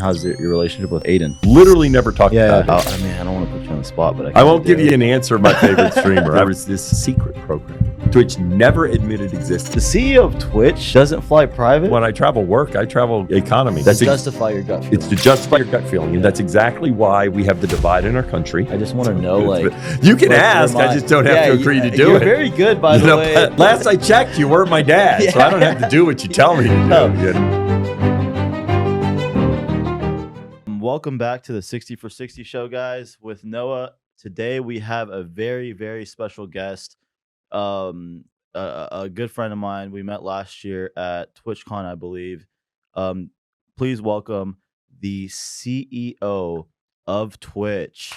how's your relationship with Adin? Literally never talked about it. I mean, I don't want to put you on the spot, but I won't give you an answer. My favorite streamer. There was this secret program Twitch never admitted existed. The CEO of Twitch doesn't fly private? When I travel work, I travel economy. That's to justify your gut feeling. It's to justify your gut feeling. And that's exactly why we have the divide in our country. I just want to know, like... You can ask, I just don't have to agree to do it. You're very good, by the way. Last I checked, you weren't my dad, so I don't have to do what you tell me to do. Welcome back to the 60 for 60 show, guys, with Noah. Today we have a very, very special guest, a good friend of mine. We met last year at TwitchCon, I believe. Please welcome the CEO of Twitch.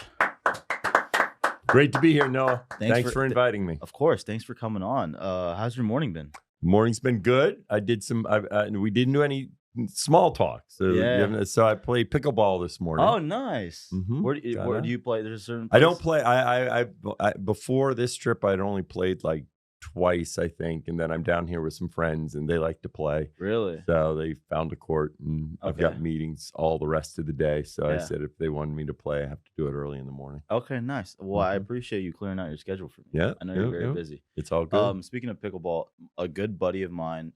Great to be here, Noah. Thanks for inviting me. Of course. Thanks for coming on. How's your morning been? Morning's been good. I did some, we didn't do any small talk. So, so I played pickleball this morning. Oh, nice. Mm-hmm. Where do you play? There's a certain place? I don't play. I before this trip, I'd only played like twice, I think. And then I'm down here with some friends and they like to play. Really? So they found a court and I've got meetings all the rest of the day. So I said, if they wanted me to play, I have to do it early in the morning. Okay, nice. Well, I appreciate you clearing out your schedule for me. Yeah. I know you're very busy. It's all good. Speaking of pickleball, a good buddy of mine,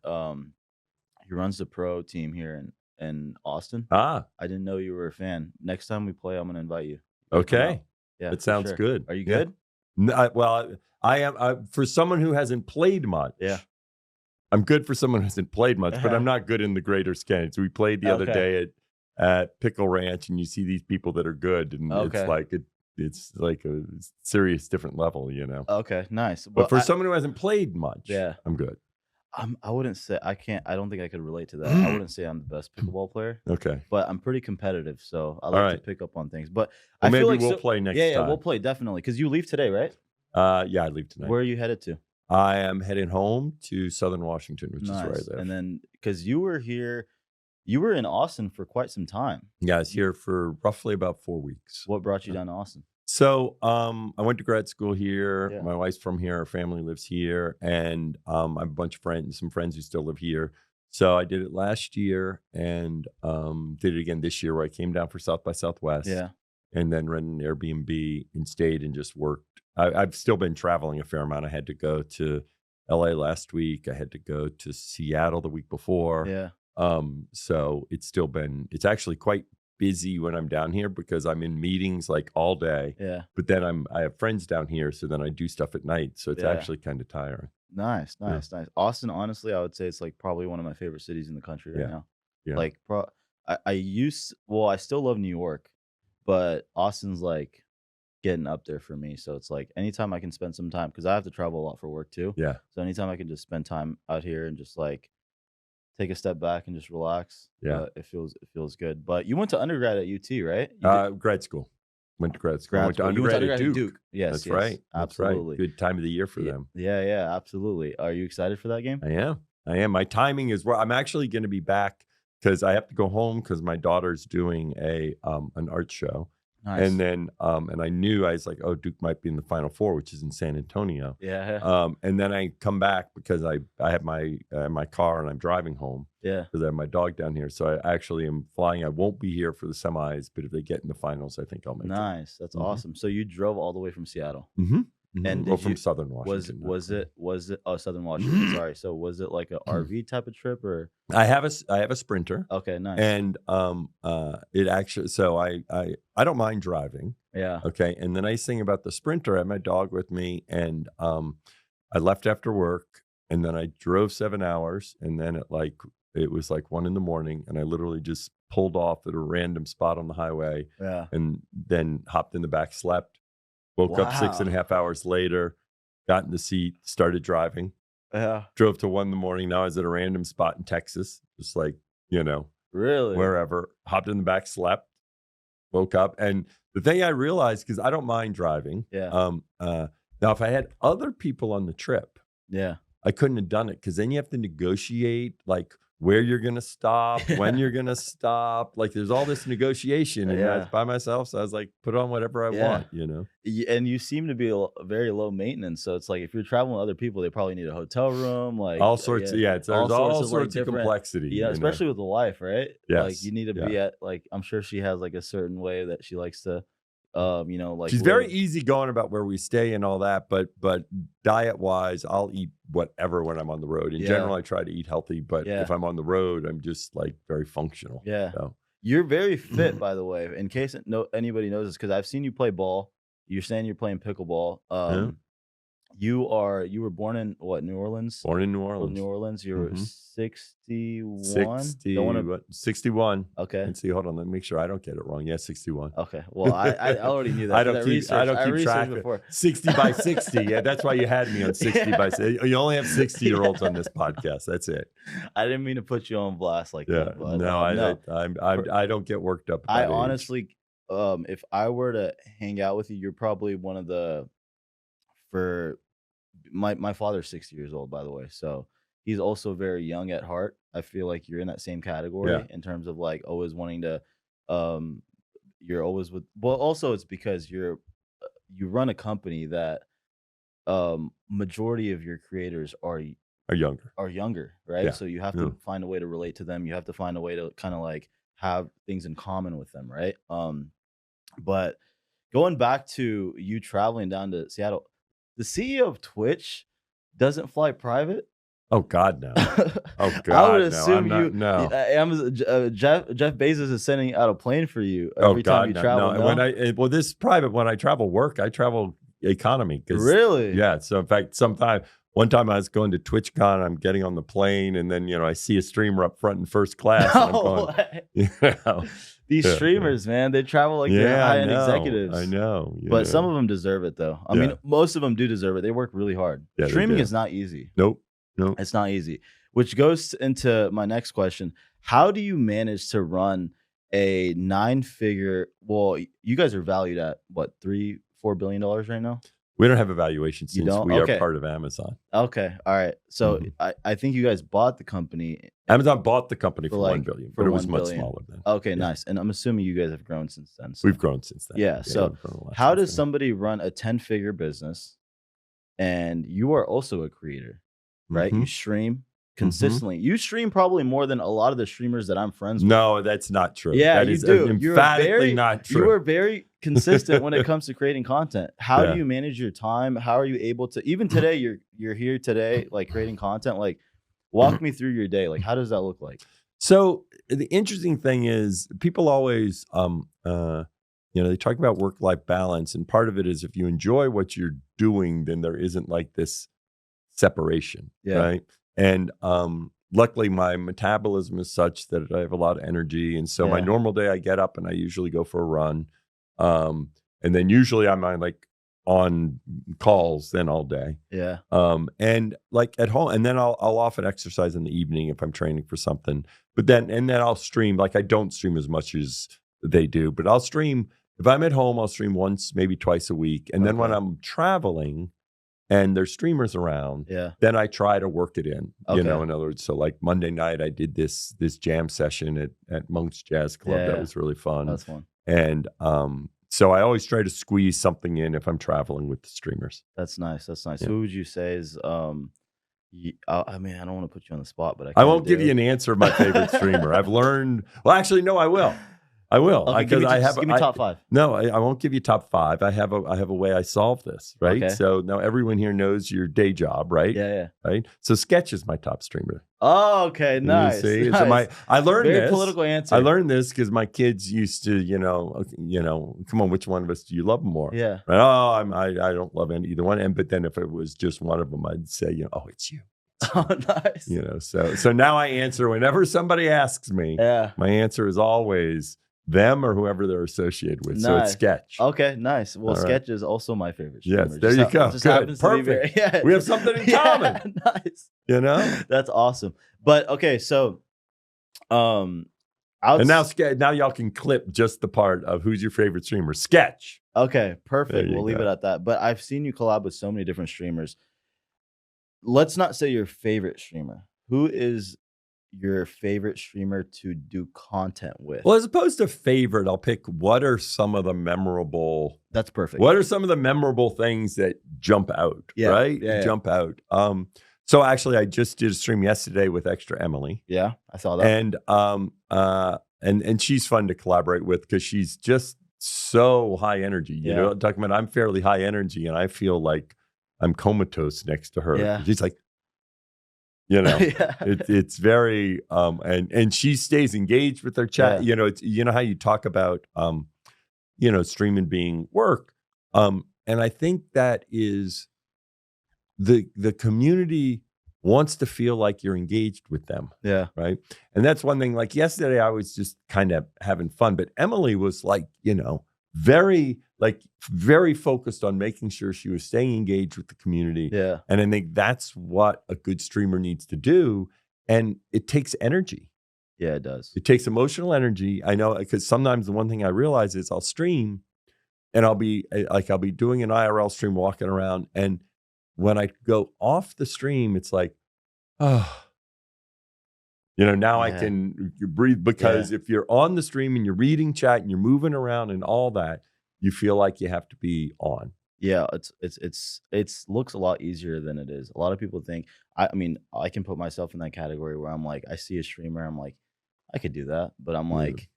he runs the pro team here in Austin. I didn't know you were a fan. Next time we play, I'm going to invite you. Okay. Yeah, that sounds good. Are you good? Well, I am. For someone who hasn't played much. Yeah. I'm good for someone who hasn't played much, but I'm not good in the greater scale. So we played the other day at Pickle Ranch, and you see these people that are good, and it's like a serious different level, you know. Okay, nice. But for someone who hasn't played much, I'm good. I wouldn't say I don't think I could relate to that. I wouldn't say I'm the best pickleball player. Okay. But I'm pretty competitive, so I like to pick up on things. But I feel like we'll play next time. Yeah, we'll play definitely. Because you leave today, right? Yeah, I leave tonight. Where are you headed to? I am heading home to Southern Washington, which is where I live. And then because you were here, you were in Austin for quite some time. Yeah, I was here for roughly about 4 weeks. What brought you down to Austin? So I went to grad school here. Yeah. My wife's from here. Our family lives here. And I have a bunch of friends, some friends who still live here. So I did it last year and did it again this year where I came down for South by Southwest. Yeah. And then rented an Airbnb and stayed and just worked. I've still been traveling a fair amount. I had to go to LA last week. I had to go to Seattle the week before. Yeah. So it's actually quite busy when I'm down here because I'm in meetings like all day. Yeah. But then I have friends down here, so then I do stuff at night. So it's actually kind of tiring. Nice. Austin, honestly, I would say it's like probably one of my favorite cities in the country right now. Yeah. Like I still love New York, but Austin's like getting up there for me. So it's like anytime I can spend some time, because I have to travel a lot for work too. Yeah. So anytime I can just spend time out here and just like take a step back and just relax. Yeah, it feels good. But you went to undergrad at UT, right? Grad school. Went to grad school. Went to undergrad at Duke. Yes, that's right. Absolutely. That's right. Good time of the year for them. Yeah, absolutely. Are you excited for that game? I am. My timing is where I'm actually going to be back because I have to go home because my daughter's doing an art show. Nice. And then, and I knew I was like, oh, Duke might be in the Final Four, which is in San Antonio. Yeah. And then I come back because I have my car and I'm driving home. Yeah. Because I have my dog down here, so I actually am flying. I won't be here for the semis, but if they get in the finals, I think I'll make it. Nice. That's awesome. So you drove all the way from Seattle. Mm-hmm. And from Southern Washington. Was it Southern Washington? Sorry. So was it like a RV type of trip or? I have a Sprinter. Okay, nice. And it actually, so I don't mind driving. Yeah. Okay. And the nice thing about the Sprinter, I had my dog with me, and I left after work, and then I drove 7 hours, and then it was like 1 a.m, and I literally just pulled off at a random spot on the highway. Yeah. And then hopped in the back, slept. Woke up 6.5 hours later, got in the seat, started driving. Yeah. Drove to 1 a.m. Now I was at a random spot in Texas, just like, really wherever. Hopped in the back, slept, woke up. And the thing I realized, because I don't mind driving. Yeah. Now, if I had other people on the trip, I couldn't have done it because then you have to negotiate like where you're going to stop, when you're going to stop. Like there's all this negotiation, and I was by myself. So I was like, put on whatever I want, you know? And you seem to be very low maintenance. So it's like, if you're traveling with other people, they probably need a hotel room, like all sorts of, there's all sorts of complexity. Yeah. Especially with the wife, right? Yes. Like you need to be at, like, I'm sure she has like a certain way that she likes to, you know, like she's very easy going about where we stay and all that, but diet wise, I'll eat whatever when I'm on the road. In general, I try to eat healthy, but if I'm on the road, I'm just like very functional. Yeah. So. You're very fit, by the way, in case anybody knows this, because I've seen you play ball. You're saying you're playing pickleball. You were born in what, New Orleans? Born in New Orleans. New Orleans. You're 61? 61. Okay. And see, hold on, let me make sure I don't get it wrong. Yeah, 61. Okay. Well, I already knew that. I don't keep track before. 60 by 60. Yeah, that's why you had me on 60 by 60. You only have 60-year-olds on this podcast. That's it. I didn't mean to put you on blast like that. But, no, I don't get worked up about honestly, if I were to hang out with you, you're probably one of the, for my father's 60 years old, by the way, so he's also very young at heart. I feel like you're in that same category in terms of like always wanting to, you're always with, well, also it's because you run a company that majority of your creators are younger, right? So you have to find a way to relate to them. You have to find a way to kind of like have things in common with them, right? But going back to you traveling down to Seattle, the CEO of Twitch doesn't fly private. Oh God, no! Oh God, I would assume no. Jeff Bezos is sending out a plane for you every time you travel. No. When this private, when I travel work, I travel economy. Really? Yeah. So in fact, one time I was going to TwitchCon, I'm getting on the plane, and then I see a streamer up front in first class. And I'm going, these streamers, man, they travel like they're high-end executives. I know. But some of them deserve it, though. I mean, most of them do deserve it. They work really hard. Streaming is not easy. Nope. It's not easy. Which goes into my next question. How do you manage to run a 9-figure, well, you guys are valued at what, $3-4 billion right now? We don't have a valuation since we are part of Amazon. Okay. All right. So I think you guys bought the company. Amazon bought the company for $1 billion, but it was much smaller then. Okay, nice. And I'm assuming you guys have grown since then. So. We've grown since then. Yeah. So how does somebody run a 10-figure business, and you are also a creator, right? You stream consistently. You stream probably more than a lot of the streamers that I'm friends with. No, that's not true. Yeah, that you is do. Emphatically not true. You are very consistent when it comes to creating content. How do you manage your time? How are you able to, even today, you're here today, like creating content, like walk me through your day. Like, how does that look like? So the interesting thing is people always, they talk about work-life balance, and part of it is if you enjoy what you're doing, then there isn't like this separation, right? And luckily my metabolism is such that I have a lot of energy. And so my normal day, I get up and I usually go for a run. And then usually I'm on calls then all day. Yeah. And like at home, and then I'll often exercise in the evening if I'm training for something, but then I'll stream. Like I don't stream as much as they do, but I'll stream. If I'm at home, I'll stream once, maybe twice a week. And then when I'm traveling and there's streamers around, then I try to work it in, in other words. So like Monday night, I did this jam session at Monk's Jazz Club. That was really fun. That's fun. And so I always try to squeeze something in if I'm traveling with the streamers. That's nice. That's nice. Who would you say is, I mean, I don't want to put you on the spot, but I won't give you an answer of my favorite streamer. I've learned, well, actually, no, I will. Okay, give me top 5. No, I won't give you top 5. I have a way I solve this, right? Okay. So now everyone here knows your day job, right? Yeah. Right. So Sketch is my top streamer. Oh, okay, nice. See? Nice. So I learned Very this. Political answer. I learned this because my kids used to, come on, which one of us do you love more? Yeah. Right? Oh, I don't love either one. But then if it was just one of them, I'd say, oh, it's you. Oh, nice. So now I answer whenever somebody asks me. Yeah. My answer is always them or whoever they're associated with. Nice. So it's Sketch. Okay, nice. Well, Sketch is also my favorite streamer. Yes, there you go. Good. Perfect. We have something in common. Nice. That's awesome. But okay, so and now y'all can clip just the part of who's your favorite streamer. Sketch. Okay, perfect. We'll leave it at that. But I've seen you collab with so many different streamers. Let's not say your favorite streamer. Who is your favorite streamer to do content with? Well, as opposed to favorite, I'll pick what are some of the memorable. That's perfect. What are some of the memorable things that jump out, right? Jump out. So actually, I just did a stream yesterday with Extra Emily. Yeah, I saw that. And she's fun to collaborate with because she's just so high energy. You know, I'm talking about I'm fairly high energy, and I feel like I'm comatose next to her. Yeah. She's like, you know, it's very and she stays engaged with her chat. You know, it's how you talk about streaming being work. And I think that is the community wants to feel like you're engaged with them. Yeah. Right. And that's one thing. Like yesterday, I was just kind of having fun, but Emily was like, very focused on making sure she was staying engaged with the community. Yeah. And I think that's what a good streamer needs to do. And it takes energy. Yeah, it does. It takes emotional energy. I know, because sometimes the one thing I realize is I'll stream and I'll be doing an IRL stream, walking around, and when I go off the stream, it's like, oh, now I can breathe, because if you're on the stream and you're reading chat and you're moving around and all that, you feel like you have to be on. Yeah, it's looks a lot easier than it is. A lot of people think, I mean, I can put myself in that category where I'm like, I see a streamer, I'm like, I could do that. But I'm like,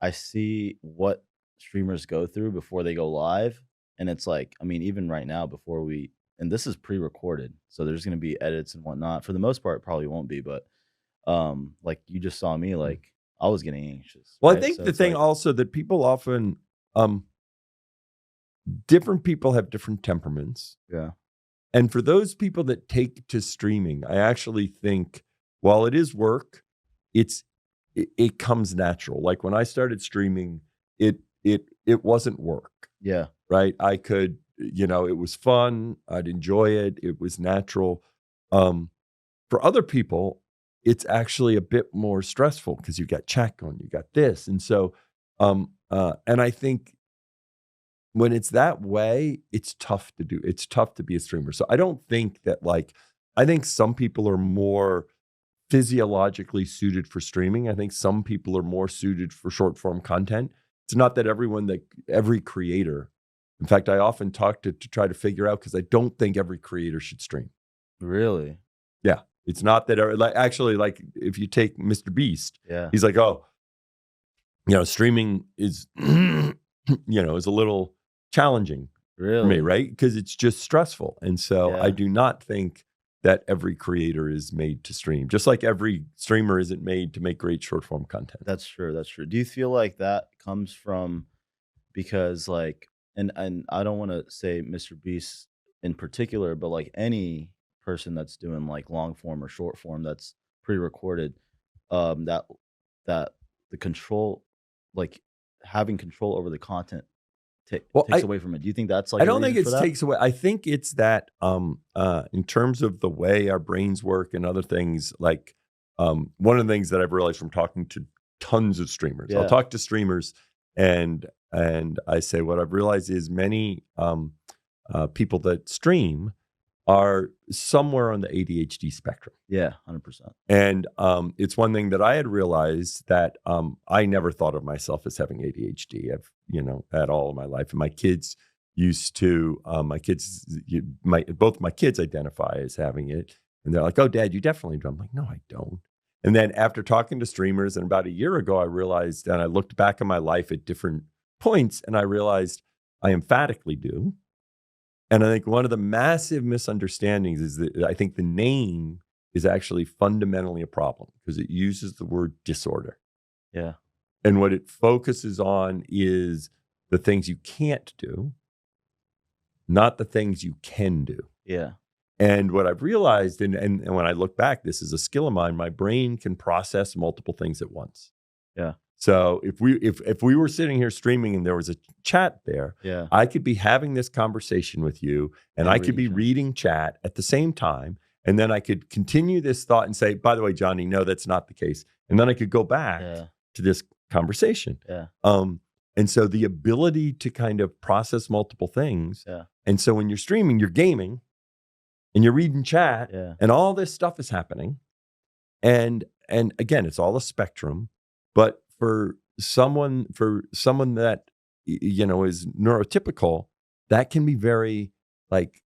I see what streamers go through before they go live. And it's like, I mean, even right now, and this is pre-recorded, so there's going to be edits and whatnot. For the most part, it probably won't be, but like you just saw me, like I was getting anxious. Well, right? I think the thing also that people often, different people have different temperaments. Yeah. And for those people that take to streaming, I actually think while it is work, it comes natural. Like when I started streaming, it wasn't work. Yeah. Right. I could, it was fun. I'd enjoy it. It was natural. For other people, it's actually a bit more stressful because you got chat going, you got this. And so, and I think when it's that way, it's tough to do. It's tough to be a streamer. So I don't think that I think some people are more physiologically suited for streaming. I think some people are more suited for short form content. It's not that every creator. In fact, I often talk to try to figure out, because I don't think every creator should stream. Really? Yeah. It's not that like if you take Mr. Beast, he's like, oh, streaming is, is a little challenging for me, right? Because it's just stressful. And so I do not think that every creator is made to stream, just like every streamer isn't made to make great short form content. That's true. That's true. Do you feel like that comes from, because and I don't want to say Mr. Beast in particular, but like any person that's doing like long form or short form that's pre-recorded, that the control, like having control over the content takes away from it. Do you think that's like, I don't think it takes away. I think it's that in terms of the way our brains work and other things, like one of the things that I've realized from talking to tons of streamers, I'll talk to streamers and I say, what I've realized is many people that stream are somewhere on the ADHD spectrum. Yeah, 100%. And it's one thing that I had realized that I never thought of myself as having ADHD. At all in my life. And my kids used to, both my kids identify as having it. And they're like, oh, Dad, you definitely do. I'm like, no, I don't. And then after talking to streamers, and about a year ago, I realized, and I looked back on my life at different points, and I realized I emphatically do. And I think one of the massive misunderstandings is that I think the name is actually fundamentally a problem because it uses the word disorder. Yeah. And what it focuses on is the things you can't do, not the things you can do. Yeah. And what I've realized, and when I look back, this is a skill of mine, my brain can process multiple things at once. Yeah. So if we were sitting here streaming and there was a chat there, I could be having this conversation with you and I could be reading chat at the same time. And then I could continue this thought and say, by the way, Johnny, no, that's not the case. And then I could go back to this conversation. Yeah. And so the ability to kind of process multiple things. Yeah. And so when you're streaming, you're gaming and you're reading chat and all this stuff is happening. And and again, it's all a spectrum, but for someone that, you know, is neurotypical, that can be very like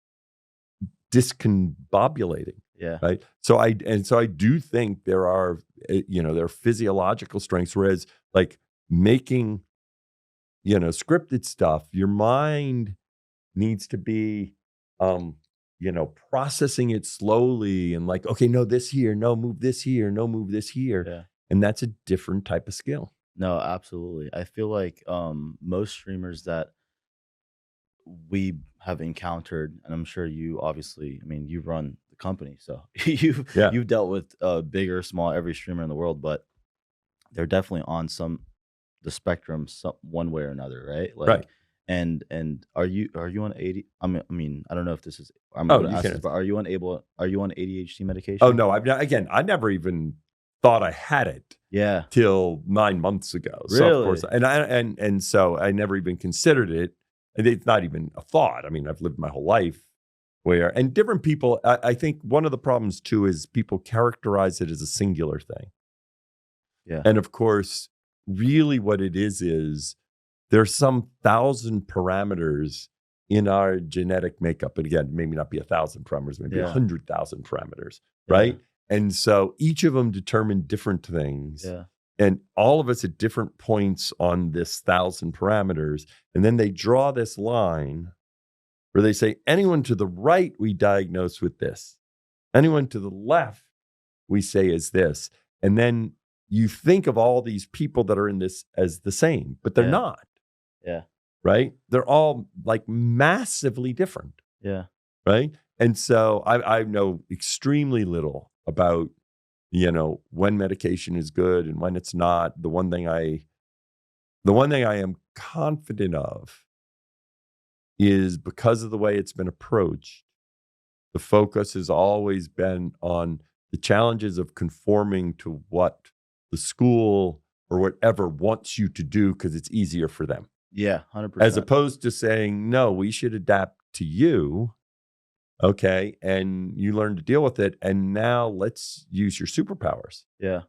discombobulating. Yeah. Right. So I do think there are, you know, there are physiological strengths, whereas like making, you know, scripted stuff, your mind needs to be, you know, processing it slowly and like, okay, no, this here, no, move this here, no, move this here. Yeah. And that's a different type of skill. No, absolutely. I feel like most streamers that we have encountered, and I'm sure you obviously, I mean, you run the company, so you've dealt with big or small, every streamer in the world, but they're definitely on the spectrum one way or another, right? Like, right. And are you on 80? I mean, I don't know if this is. I'm going to ask this, but are you on ADHD medication? Oh no, I never even thought I had it. Yeah. Till 9 months ago. Really? So of course, and so I never even considered it. And it's not even a thought. I mean, I've lived my whole life and different people, I think one of the problems too is people characterize it as a singular thing. Yeah. And of course, really what it is there's some 1,000 parameters in our genetic makeup. And again, maybe not be 1,000 parameters, maybe 100,000 parameters, right? And so each of them determine different things. Yeah. And all of us at different points on this 1,000 parameters. And then they draw this line where they say, anyone to the right, we diagnose with this. Anyone to the left, we say is this. And then you think of all these people that are in this as the same, but they're not. Yeah. Right? They're all like massively different. Yeah. Right? And so I know extremely little about, you know, when medication is good and when it's not. The one thing I am confident of is because of the way it's been approached, the focus has always been on the challenges of conforming to what the school or whatever wants you to do because it's easier for them. Yeah, 100%. As opposed to saying, no, we should adapt to you. Okay. And you learn to deal with it. And now let's use your superpowers. Yeah.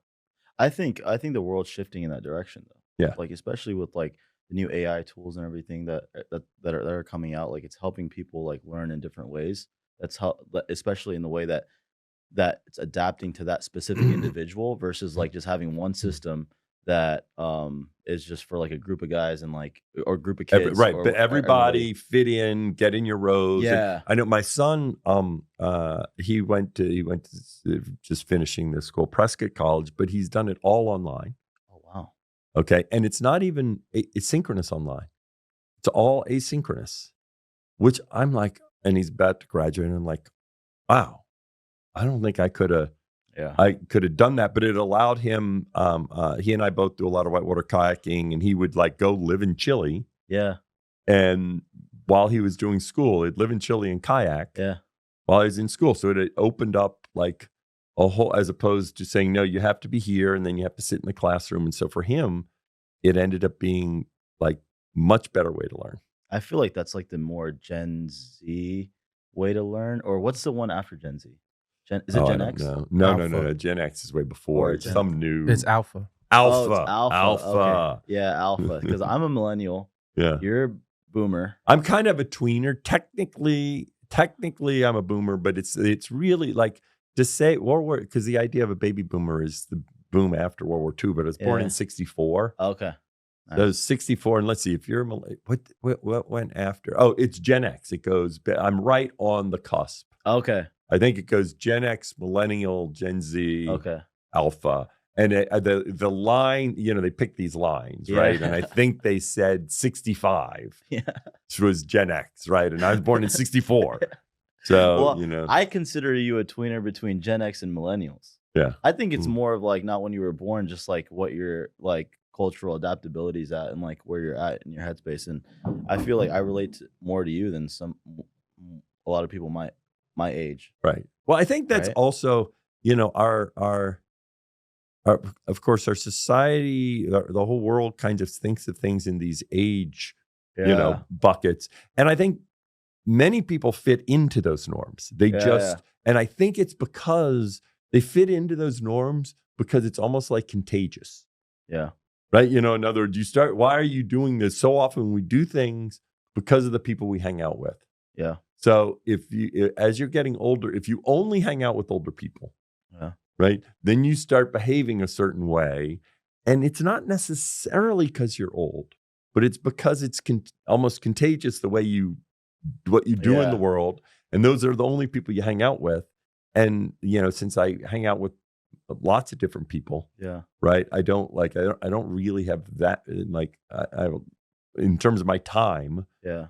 I think the world's shifting in that direction though. Yeah. Like, especially with like the new AI tools and everything that are coming out, like it's helping people like learn in different ways. That's how, especially in the way that it's adapting to that specific individual versus like just having one system that is just for like a group of guys and like, or group of kids. Right. But everybody fit in, get in your rows. Yeah. And I know my son, he went to just finishing this school, Prescott College, but he's done it all online. Oh, wow. Okay. And it's not even asynchronous online. It's all asynchronous, which I'm like, and he's about to graduate. And I'm like, wow, I don't think I could have done that, but it allowed him, he and I both do a lot of whitewater kayaking, and he would like go live in Chile. Yeah. And while he was doing school, he'd live in Chile and kayak. Yeah. While he was in school. So it opened up like a whole, as opposed to saying, no, you have to be here and then you have to sit in the classroom. And so for him, it ended up being like much better way to learn. I feel like that's like the more Gen Z way to learn, or what's the one after Gen Z? Is it Gen X? No. Gen X is way before. It's some new. It's Alpha. Oh, it's Alpha. Okay. Yeah, Alpha. Because I'm a millennial. Yeah. You're a boomer. I'm kind of a tweener. Technically, I'm a boomer, but it's really like to say because the idea of a baby boomer is the boom after World War II, but I was born in 64. Okay. Nice. So 64, and let's see if you're what went after? Oh, it's Gen X. It goes. I'm right on the cusp. Okay. I think it goes Gen X, Millennial, Gen Z, Alpha, and the line. You know, they pick these lines, right? And I think they said 65, which was Gen X, right? And I was born in 64, so well, you know, I consider you a tweener between Gen X and Millennials. Yeah, I think it's more of like not when you were born, just like what your like cultural adaptability is at and like where you're at in your headspace. And I feel like I relate more to you than a lot of people my age. Right. Well, I think that's also, you know, our of course our society, the whole world kind of thinks of things in these age, you know, buckets. And I think many people fit into those norms. They and I think it's because they fit into those norms, because it's almost like contagious. Yeah. Right. You know, in other words, why are you doing this? So often we do things because of the people we hang out with. Yeah. So as you're getting older, if you only hang out with older people, right, then you start behaving a certain way. And it's not necessarily because you're old, but it's because it's almost contagious the way what you do in the world. And those are the only people you hang out with. And, you know, since I hang out with lots of different people, right, I don't really have that, like, I in terms of my time,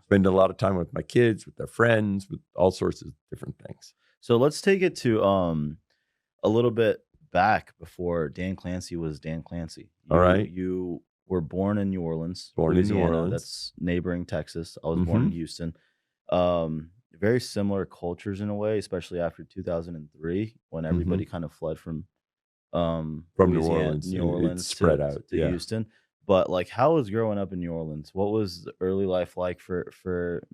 spend a lot of time with my kids, with their friends, with all sorts of different things. So let's take it to a little bit back before Dan Clancy was Dan Clancy. All right. You were born in New Orleans. Born in New Orleans. That's neighboring Texas. I was born in Houston. Very similar cultures in a way, especially after 2003 when everybody kind of fled from New Orleans. It spread out to Houston. But like, how was growing up in New Orleans? What was the early life like for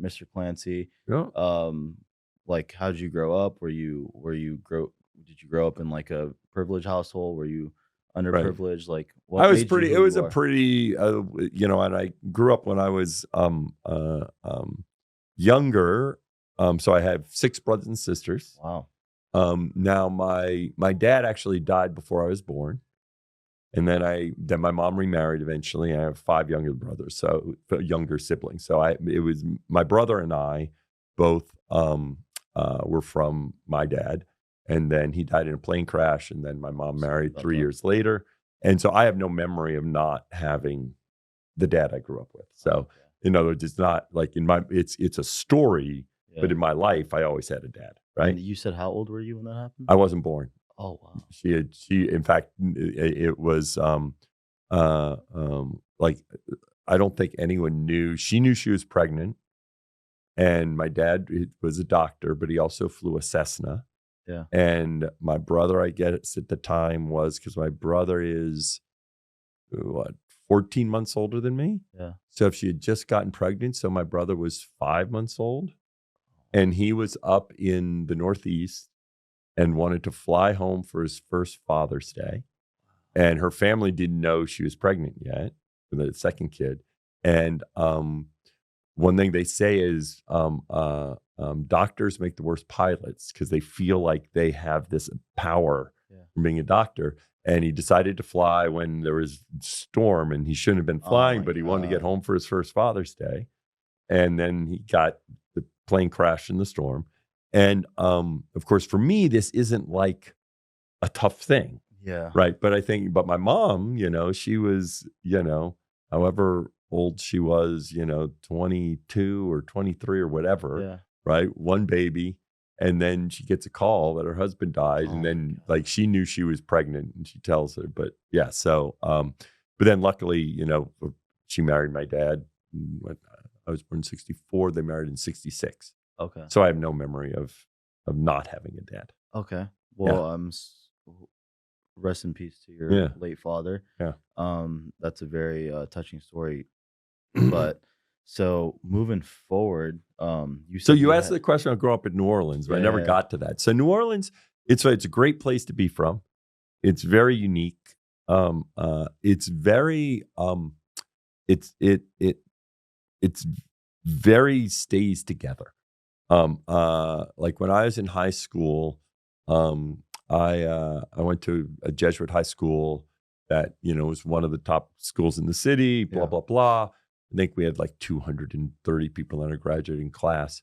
Mr. Clancy? Like, how did you grow up? Did you grow up in like a privileged household? Were you underprivileged? Like, what I was pretty. It was a pretty, you know. And I grew up when I was younger. So I have 6 brothers and sisters. Wow. Now my dad actually died before I was born. And then my mom remarried eventually. I have 5 younger brothers, so younger siblings. So it was my brother and I both were from my dad, and then he died in a plane crash, and then my mom married 3 years later. And so I have no memory of not having the dad I grew up with. So in other words, it's not like it's a story, but in my life, I always had a dad. Right. And you said, how old were you when that happened? I wasn't born. Oh, wow. She in fact, it was like, I don't think anyone knew. She knew she was pregnant, and my dad was a doctor, but he also flew a Cessna. Yeah. And my brother, I guess at the time was, because my brother is 14 months older than me. Yeah. So if she had just gotten pregnant, so my brother was 5 months old, and he was up in the Northeast and wanted to fly home for his first Father's Day. And her family didn't know she was pregnant yet with the second kid. And one thing they say is doctors make the worst pilots because they feel like they have this power from being a doctor. And he decided to fly when there was storm, and he shouldn't have been flying, but he wanted to get home for his first Father's Day. And then the plane crashed in the storm. And of course, for me, this isn't like a tough thing. Yeah. Right. But my mom, you know, she was, you know, however old she was, you know, 22 or 23 or whatever. Yeah. Right. One baby. And then she gets a call that her husband died. And then like she knew she was pregnant, and she tells her. But yeah. So but then luckily, you know, she married my dad. I was born in 1964. They married in 1966. Okay. So I have no memory of not having a dad. Okay. Well, rest in peace to your late father. Yeah. That's a very touching story. But so moving forward, you asked the question. I grew up in New Orleans, but I never got to that. So New Orleans, it's a great place to be from. It's very unique. It's very it's very stays together. Like when I was in high school, I went to a Jesuit high school that, you know, was one of the top schools in the city, blah, blah, blah. I think we had like 230 people in our graduating class.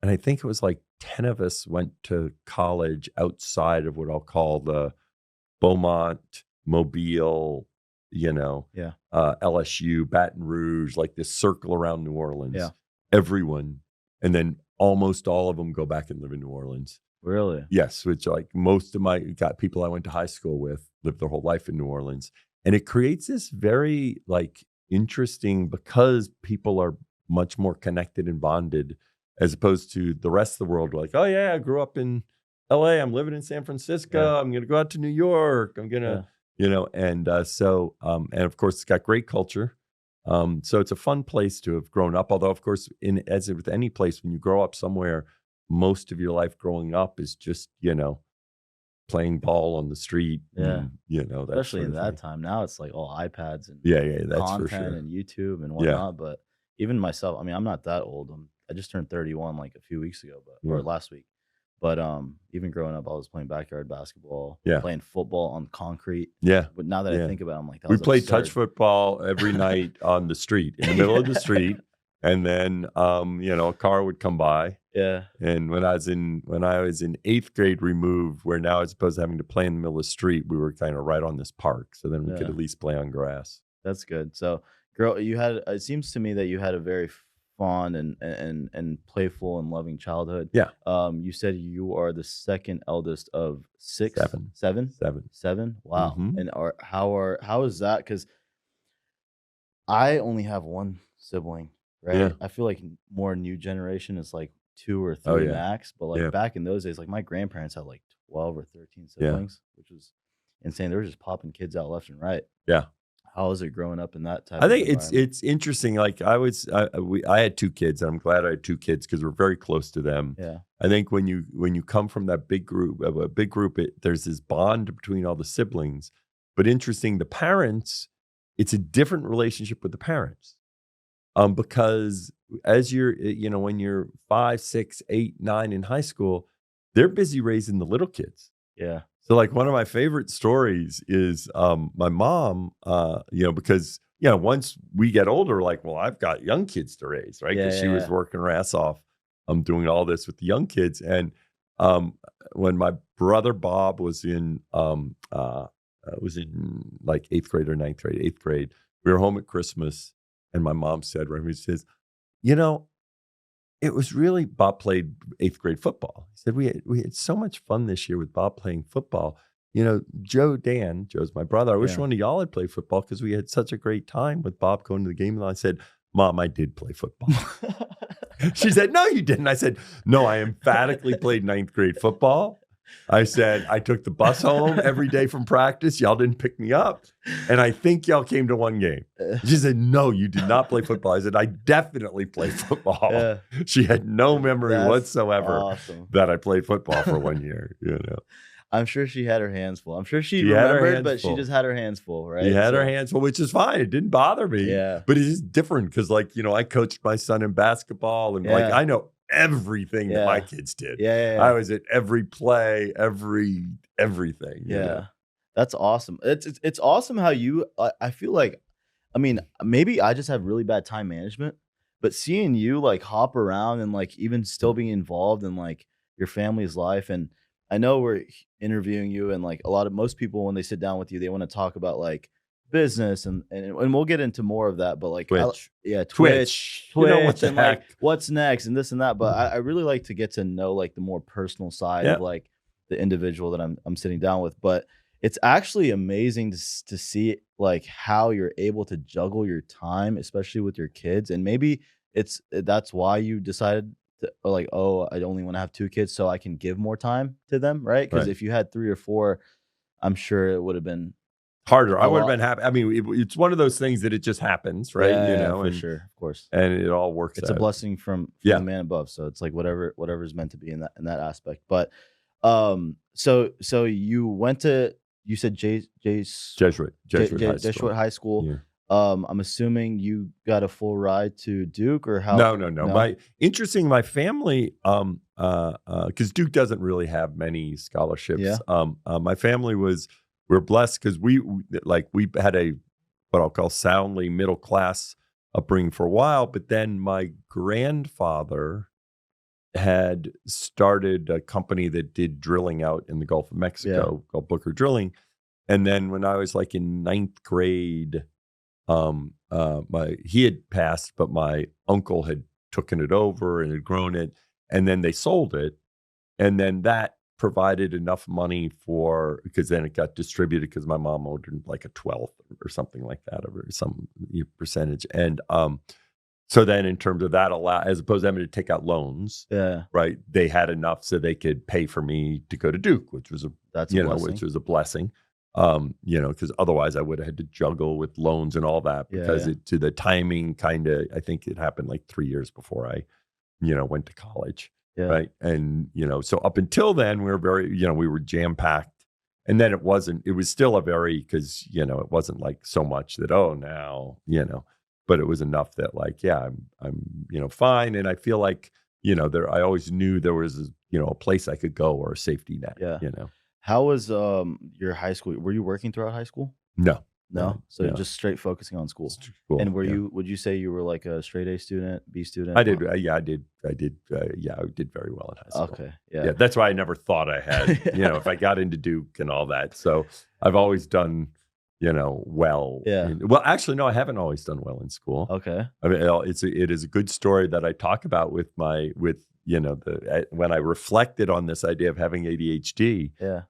And I think it was like 10 of us went to college outside of what I'll call the Beaumont, Mobile, you know, LSU, Baton Rouge, like this circle around New Orleans. Yeah. Everyone. And then almost all of them go back and live in New Orleans. Really? Yes. Which like most of people I went to high school with lived their whole life in New Orleans. And it creates this very like interesting, because people are much more connected and bonded as opposed to the rest of the world. Like, oh yeah, I grew up in LA. I'm living in San Francisco. I'm going to go out to New York. I'm going to, you know, and so, and of course it's got great culture. So it's a fun place to have grown up. Although of course, as with any place, when you grow up somewhere, most of your life growing up is just, you know, playing ball on the street. Yeah. And, you know, that especially sort in of that thing. time. Now it's like all iPads and That's for content sure. and YouTube and whatnot. But even myself, I mean, I'm not that old. I just turned 31 like a few weeks ago, or last week. But even growing up, I was playing backyard basketball, playing football on concrete. Yeah. But now that I think about it, I'm like, that we was played absurd. touch football every night on the street, in the middle of the street. And then, you know, a car would come by. Yeah. And when I was in 8th grade removed, where now as opposed to having to play in the middle of the street, we were kind of right on this park. So then we could at least play on grass. That's good. So, girl, it seems to me that you had a very fun and playful and loving childhood. Yeah. You said you are the second eldest of six. Seven. Wow. Mm-hmm. And how is that? Because I only have one sibling, right? Yeah. I feel like more new generation is like 2 or 3 max. But like back in those days, like my grandparents had like 12 or 13 siblings, which was insane. They were just popping kids out left and right. Yeah. How was it growing up in that type? I think it's interesting. Like I had 2 kids, and I'm glad I had 2 kids because we're very close to them. Yeah. I think when you come from that big group, there's this bond between all the siblings. But interesting, the parents, it's a different relationship with the parents, because as when you're 5, 6, 8, 9 in high school, they're busy raising the little kids. Yeah. So like one of my favorite stories is my mom, because, once we get older, like, well, I've got young kids to raise, right? Because she was working her ass off, doing all this with the young kids. And when my brother Bob was in like 8th grade or 9th grade, 8th grade, we were home at Christmas, and my mom said, she says, it was really, Bob played 8th grade football. He said, we had so much fun this year with Bob playing football. Joe's my brother. I wish one of y'all had played football because we had such a great time with Bob going to the game. And I said, Mom, I did play football. She said, no, you didn't. I said, no, I emphatically played 9th grade football. I said, I took the bus home every day from practice. Y'all didn't pick me up. And I think y'all came to one game. She said, no, you did not play football. I said, I definitely played football. Yeah. She had no memory whatsoever that I played football for 1 year, I'm sure she had her hands full. I'm sure she remembered, but she just had her hands full, right? She had her hands full, which is fine. It didn't bother me. Yeah. But it is different because, like, I coached my son in basketball, and like I know everything that my kids did. Yeah. I was at every play, everything. Yeah. That's awesome. It's awesome how I feel like, I mean, maybe I just have really bad time management, but seeing you like hop around and like even still being involved in like your family's life. And I know we're interviewing you, and like most people, when they sit down with you, they want to talk about like business and we'll get into more of that, but like Twitch, what the heck? Like what's next and this and that. But I really like to get to know like the more personal side of like the individual that I'm sitting down with. But it's actually amazing to see like how you're able to juggle your time, especially with your kids. And maybe that's why you decided to, like, oh, I only want to have 2 kids so I can give more time to them, right? Because if you had 3 or 4, I'm sure it would have been harder. I would have been happy. I mean, it's one of those things that it just happens, right? For sure, of course. And it all works out. It's a blessing from the man above. So it's like whatever's meant to be in that aspect. But so you went to, you said Jesuit High School. Yeah. I'm assuming you got a full ride to Duke, or how? No. My family, because Duke doesn't really have many scholarships. Yeah. My family we're blessed because we had a what I'll call soundly middle class upbringing for a while, but then my grandfather had started a company that did drilling out in the Gulf of Mexico called Booker Drilling. And then when I was like in 9th grade, he had passed, but my uncle had taken it over and had grown it, and then they sold it, and then that provided enough money because then it got distributed because my mom owed like a 12th or something like that, or some percentage. And so then in terms of that, as opposed to having to take out loans, right, they had enough so they could pay for me to go to Duke, which was a blessing. Because otherwise I would have had to juggle with loans and all that, because to the timing I think it happened like 3 years before I, went to college. Yeah. Right. And, so up until then, we were very, we were jam packed. And then it was still a very, because, it wasn't like so much that, now, but it was enough that like, yeah, I'm fine. And I feel like, I always knew there was, a place I could go or a safety net. Yeah. How was your high school? Were you working throughout high school? No. So just straight focusing on school. And would you say you were like a straight A student, B student? I did. I did very well in high school. Okay. Yeah. That's why I never thought I had, if I got into Duke and all that. So I've always done, well. Yeah. Well, actually, no, I haven't always done well in school. Okay. I mean, it is a good story that I talk about when I reflected on this idea of having ADHD. Yeah.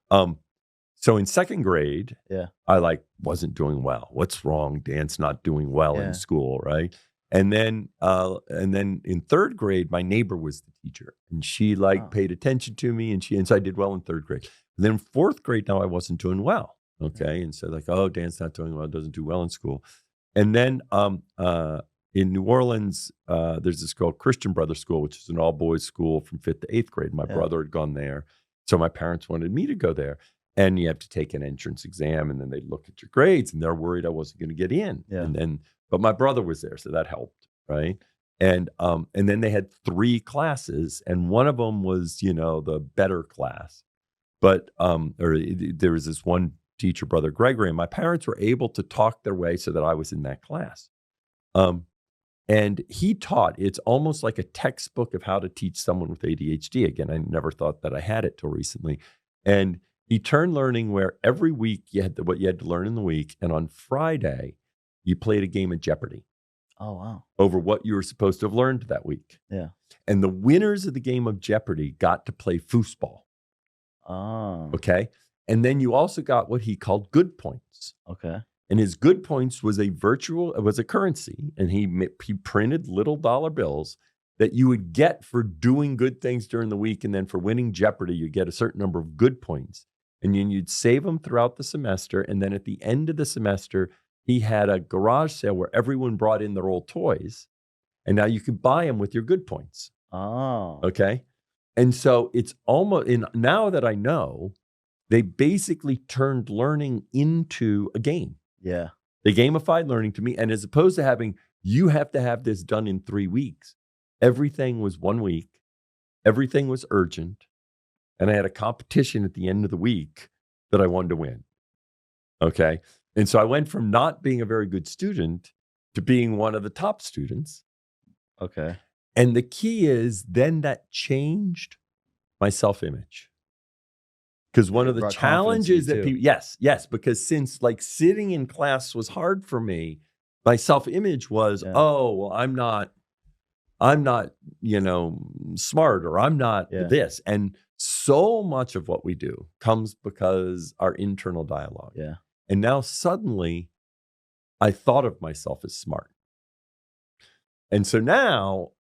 So in second grade, yeah, I wasn't doing well. What's wrong? Dan's not doing well in school, right? And then in third grade, my neighbor was the teacher, and she paid attention to me, and so I did well in third grade. And then fourth grade, now I wasn't doing well. Okay, and so Dan's not doing well, doesn't do well in school. And then in New Orleans, there's this called Christian Brothers School, which is an all boys school from 5th to 8th grade. My brother had gone there, so my parents wanted me to go there. And you have to take an entrance exam, and then they look at your grades, and they're worried I wasn't going to get in. Yeah. But my brother was there, so that helped, right? And then they had 3 classes, and one of them was, the better class. But there was this one teacher, Brother Gregory, and my parents were able to talk their way so that I was in that class. And he taught. It's almost like a textbook of how to teach someone with ADHD. Again, I never thought that I had it till recently, and he turned learning where every week you had what you had to learn in the week, and on Friday you played a game of Jeopardy. Oh, wow. Over what you were supposed to have learned that week. Yeah. And the winners of the game of Jeopardy got to play foosball. Oh. Okay. And then you also got what he called good points. Okay. And his good points was a currency, and he printed little dollar bills that you would get for doing good things during the week, and then for winning Jeopardy, you get a certain number of good points. And then you'd save them throughout the semester. And then at the end of the semester, he had a garage sale where everyone brought in their old toys. And now you could buy them with your good points. Oh. Okay. And so it's almost, now that I know, they basically turned learning into a game. Yeah. They gamified learning to me. And as opposed to having, you have to have this done in 3 weeks, everything was 1 week. Everything was urgent. And I had a competition at the end of the week that I wanted to win. Okay. And so I went from not being a very good student to being one of the top students. Okay. And the key is then that changed my self-image. Because one of the challenges that people, yes, because since sitting in class was hard for me, my self-image was, I'm not, smart, or I'm not this. And so much of what we do comes because our internal dialogue. Yeah. And now suddenly I thought of myself as smart. And so now,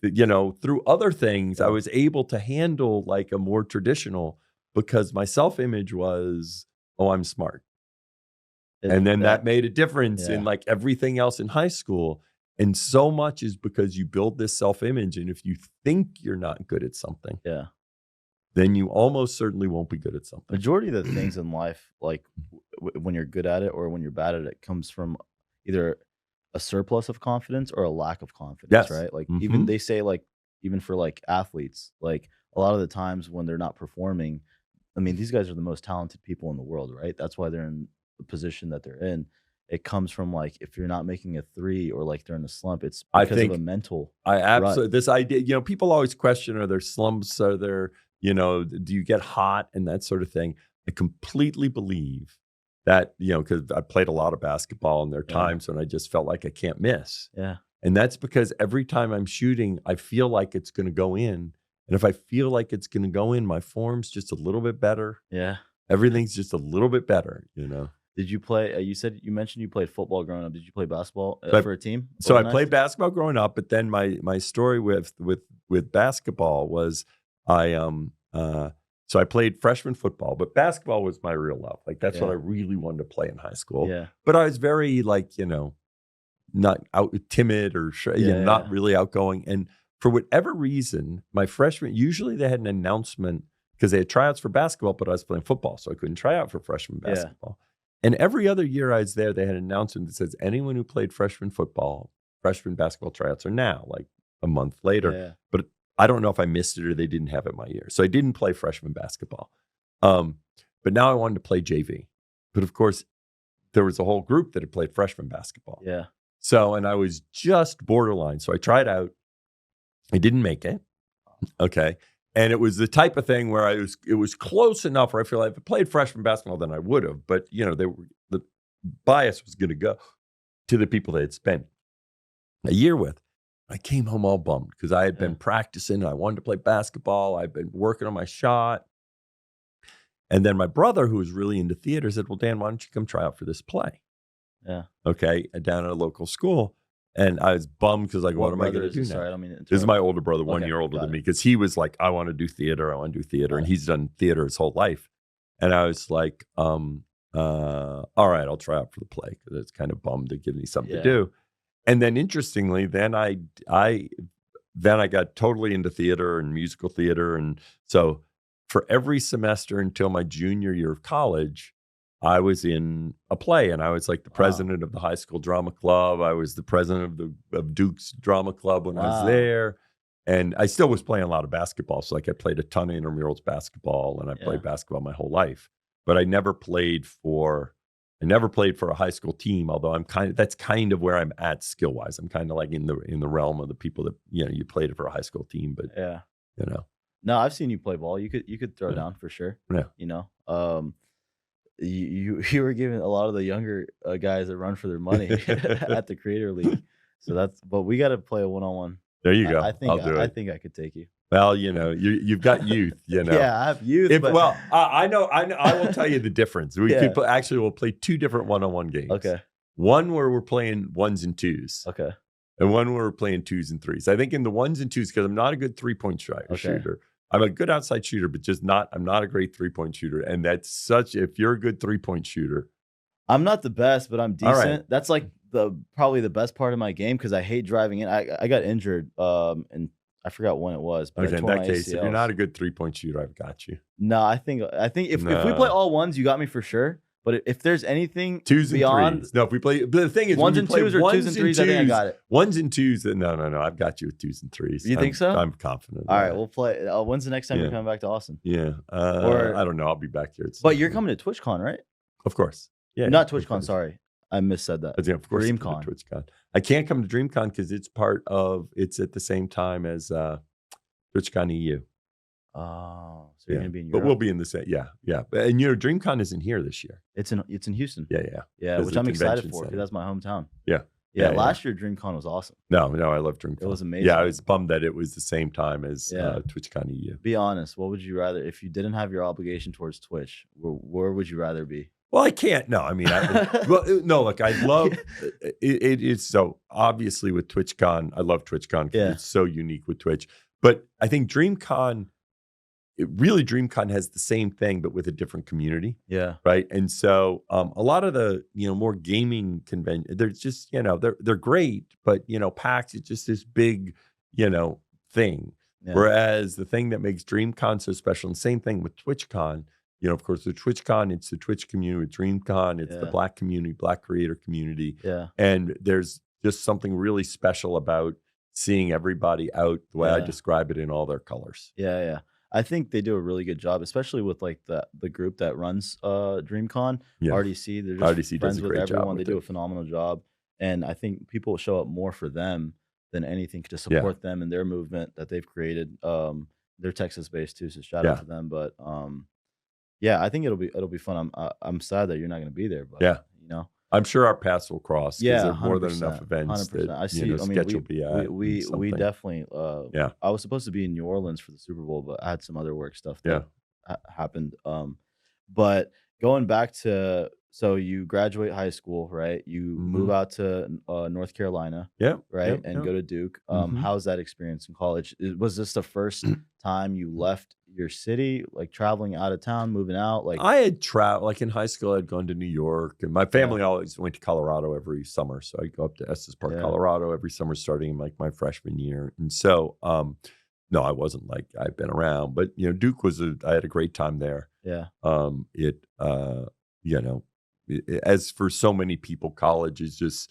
through other things, I was able to handle a more traditional, because my self-image was, I'm smart. And then that made a difference in everything else in high school. And so much is because you build this self-image. And if you think you're not good at something, then you almost certainly won't be good at something. Majority of the things in life, when you're good at it or when you're bad at it, comes from either a surplus of confidence or a lack of confidence, right? Even they say even for athletes, a lot of the times when they're not performing, I mean, these guys are the most talented people in the world, right? That's why they're in the position that they're in. It comes from if you're not making a 3 or they're in a slump, it's because of a mental. I absolutely, this idea, people always question, are there slumps? Are there, do you get hot and that sort of thing? I completely believe that, because I played a lot of basketball, and there are times when I just felt like I can't miss. Yeah. And that's because every time I'm shooting, I feel like it's going to go in. And if I feel like it's going to go in, my form's just a little bit better. Yeah. Everything's just a little bit better, Did you play, you mentioned you played football growing up. Did you play basketball for a team? So I played basketball growing up, but then my story with basketball was so I played freshman football, but basketball was my real love. That's what I really wanted to play in high school. Yeah. But I was very not timid or not really outgoing. And for whatever reason, my freshman, usually they had an announcement because they had tryouts for basketball, but I was playing football, so I couldn't try out for freshman basketball. And every other year I was there, they had an announcement that says anyone who played freshman football, freshman basketball tryouts are now, like a month later. Yeah. But I don't know if I missed it or they didn't have it my year. So I didn't play freshman basketball. But now I wanted to play JV. But of course, there was a whole group that had played freshman basketball. Yeah. So, and I was just borderline. So I tried out. I didn't make it. Okay. And it was the type of thing where it was close enough where I feel like if I played freshman basketball, then I would have. But, you know, the bias was going to go to the people they had spent a year with. I came home all bummed because I had been practicing. I wanted to play basketball. I've been working on my shot. And then my brother, who was really into theater, said, well, Dan, why don't you come try out for this play? Yeah. Okay. Down at a local school. And I was bummed because like, what am I going to do now? Sorry, I don't mean to this is my older brother, 1 year older than me, because he was like, I want to do theater. I want to do theater. And he's done theater his whole life. And I was like, all right, I'll try out for the play because it's kind of bummed to give me something to do. And then interestingly, then I got totally into theater and musical theater. And so for every semester until my junior year of college, I was in a play, and I was like the president of the high school drama club. I was the president of Duke's drama club when I was there. And I still was playing a lot of basketball. So like I played a ton of intramurals basketball, and I played basketball my whole life. But I never played for a high school team, although that's kind of where I'm at skill wise. I'm kind of like in the realm of the people that, you know, you played for a high school team, but you know. No, I've seen you play ball. You could throw down for sure. Yeah. You know, you were giving a lot of the younger guys a run for their money at the Creator League. So but we got to play a one-on-one. There you go. I think I could take you. Well, you know, you've got youth, you know. Yeah, I have youth. I know. I will tell you the difference. We'll play two different one-on-one games. Okay. One where we're playing 1s and 2s. Okay. And one where we're playing 2s and 3s. I think in the 1s and 2s, because I'm not a good 3-point shooter. I'm a good outside shooter, but I'm not a great 3-point shooter. And if you're a good 3-point shooter. I'm not the best, but I'm decent. Right. That's like probably the best part of my game because I hate driving in. I got injured and I forgot when it was. But in that case, if you're not a good 3-point shooter, I've got you. No, I think if we play all ones, you got me for sure. But if there's anything 2s beyond, and 3s. No, if we play, but the thing is, 1s and 2s or 2s and 3s, I think I got it. 1s and 2s, no, I've got you with 2s and 3s. You think so? I'm confident. All right, we'll play. When's the next time you're coming back to Austin? Yeah, I don't know. I'll be back here. But you're coming to TwitchCon, right? Of course. Yeah, not TwitchCon. Sorry, I missaid that. Yeah, of course. DreamCon. TwitchCon. I can't come to DreamCon because it's at the same time as TwitchCon EU. Oh, so you're gonna be in Europe. But we'll be in the same. Yeah. And you know, DreamCon isn't here this year. It's in Houston. Yeah. Which I'm excited for because that's my hometown. Yeah. Last year DreamCon was awesome. No, I love DreamCon. It was amazing. Yeah, I was bummed that it was the same time as TwitchCon EU. Be honest. What would you rather, if you didn't have your obligation towards Twitch? Where would you rather be? Well, I can't. No, I mean, look, I love it. It's so obviously with TwitchCon. I love TwitchCon because it's so unique with Twitch. But I think DreamCon has the same thing, but with a different community. Yeah. Right. And so a lot of the, more gaming convention, they're just, they're great, but, PAX is just this big, thing. Yeah. Whereas the thing that makes DreamCon so special, and same thing with TwitchCon, of course, with TwitchCon, it's the Twitch community. With DreamCon, it's the Black community, Black creator community. Yeah. And there's just something really special about seeing everybody out the way I describe it in all their colors. Yeah. I think they do a really good job, especially with like the group that runs DreamCon, RDC. They're just friends with everyone. They do a phenomenal job. And I think people show up more for them than anything to support them and their movement that they've created. They're Texas-based too, so shout out to them. But I think it'll be fun. I'm sad that you're not going to be there, but I'm sure our paths will cross. Yeah, there are more than enough events 100%. that I see. Sketch will be at. We definitely. I was supposed to be in New Orleans for the Super Bowl, but I had some other work stuff that happened. But going back to, so you graduate high school, right? You move out to North Carolina, and go to Duke. How's that experience in college? Was this the first time you left your city, like traveling out of town, moving out? Like I had traveled, like in high school, I'd gone to New York, and my family always went to Colorado every summer. So I'd go up to Estes Park, Colorado every summer, starting like my freshman year. And so, no, I wasn't like I've been around, but Duke I had a great time there. Yeah. As for so many people, college is just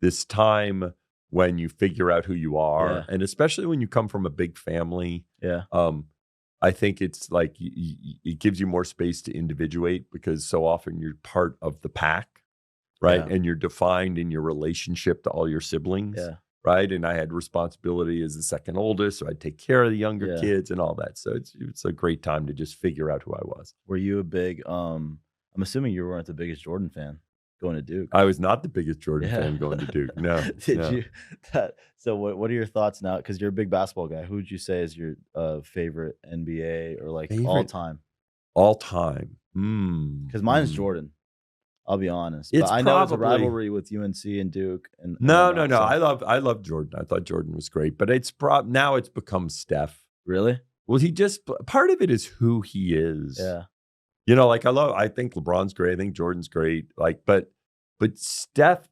this time when you figure out who you are, and especially when you come from a big family. Yeah. I think it's like it gives you more space to individuate, because so often you're part of the pack, right? And you're defined in your relationship to all your siblings, right? And I had responsibility as the second oldest, so I'd take care of the younger kids and all that. So it's a great time to just figure out who I was. Were you a big? I'm assuming you weren't the biggest Jordan fan going to Duke. I was not the biggest Jordan fan going to Duke. No. Did you? So what are your thoughts now? Because you're a big basketball guy. Who would you say is your favorite NBA or like all time? All time. Because mine's Jordan. I'll be honest. But I know it's a rivalry with UNC and Duke. And no. I love Jordan. I thought Jordan was great, but now it's become Steph. Really? Well, part of it is who he is. Yeah. I think LeBron's great. I think Jordan's great. But Steph,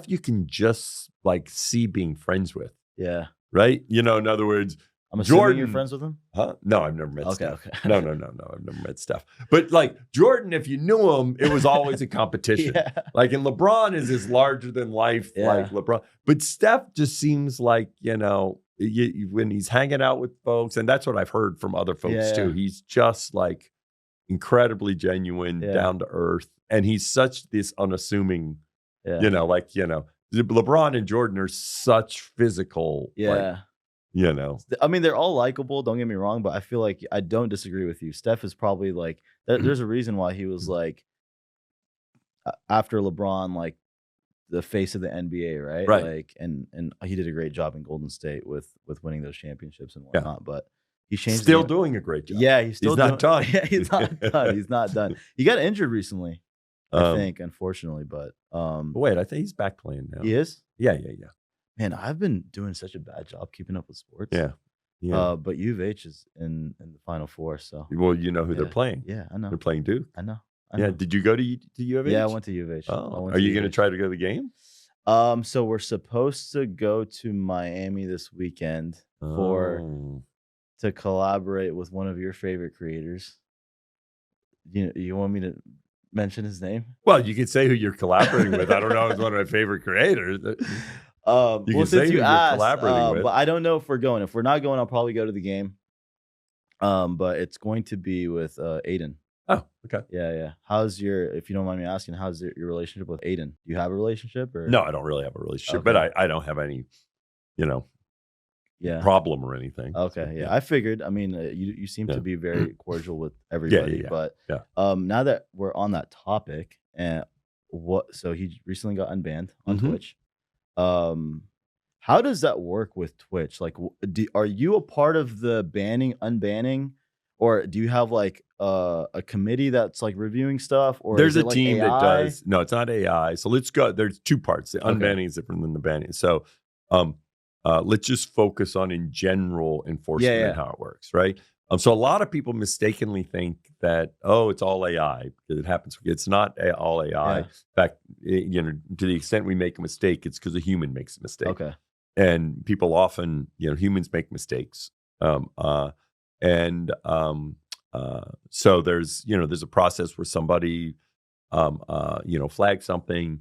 you can just see being friends with. Yeah. Right. In other words, I'm assuming Jordan, you're friends with him? Huh? No, I've never met Steph. Okay. No. I've never met Steph. But Jordan, if you knew him, it was always a competition. And LeBron is this larger than life, like LeBron. But Steph just seems like, when he's hanging out with folks, and that's what I've heard from other folks too. He's just incredibly genuine, down to earth, and he's such this unassuming. LeBron and Jordan are such physical. I mean, they're all likable. Don't get me wrong, but I feel like I don't disagree with you. Steph is probably there's a reason why he was after LeBron, the face of the NBA, right? Right. And he did a great job in Golden State with winning those championships and whatnot. But he changed. Still doing a great job. Yeah, he's not done. Yeah, he's not done. He's not done. He got injured recently, I think, unfortunately. But wait, I think he's back playing now. He is? Yeah. Man, I've been doing such a bad job keeping up with sports. Yeah. But U of H is in the Final Four, so. Well, you know who they're playing. Yeah, I know. They're playing Duke. I know. Yeah. Did you go to U of H? Yeah, I went to U of H. Oh, are you going to try to go to the game? So we're supposed to go to Miami this weekend to collaborate with one of your favorite creators. You want me to mention his name? Well, you can say who you're collaborating with. I don't know if it's one of my favorite creators. You can say who you're collaborating with. But I don't know if we're going. If we're not going, I'll probably go to the game. But it's going to be with Adin. Oh, okay. Yeah. If you don't mind me asking, how's your relationship with Adin? Do you have a relationship? Or? No, I don't really have a relationship, but I don't have any, problem or anything. Okay, yeah. I figured. I mean, you seem to be very cordial with everybody. But now that we're on that topic, so he recently got unbanned on Twitch. How does that work with Twitch? Are you a part of the unbanning, or do you have a committee that's reviewing stuff? Or there's a team that does. No, it's not AI. So let's go. There's two parts. The unbanning is different than the banning. So let's just focus on in general enforcement and how it works, right? So a lot of people mistakenly think that, it's all AI, because it happens. It's not all AI. In fact, to the extent we make a mistake, it's because a human makes a mistake. Okay. And people often, humans make mistakes. So there's a process where somebody, flags something.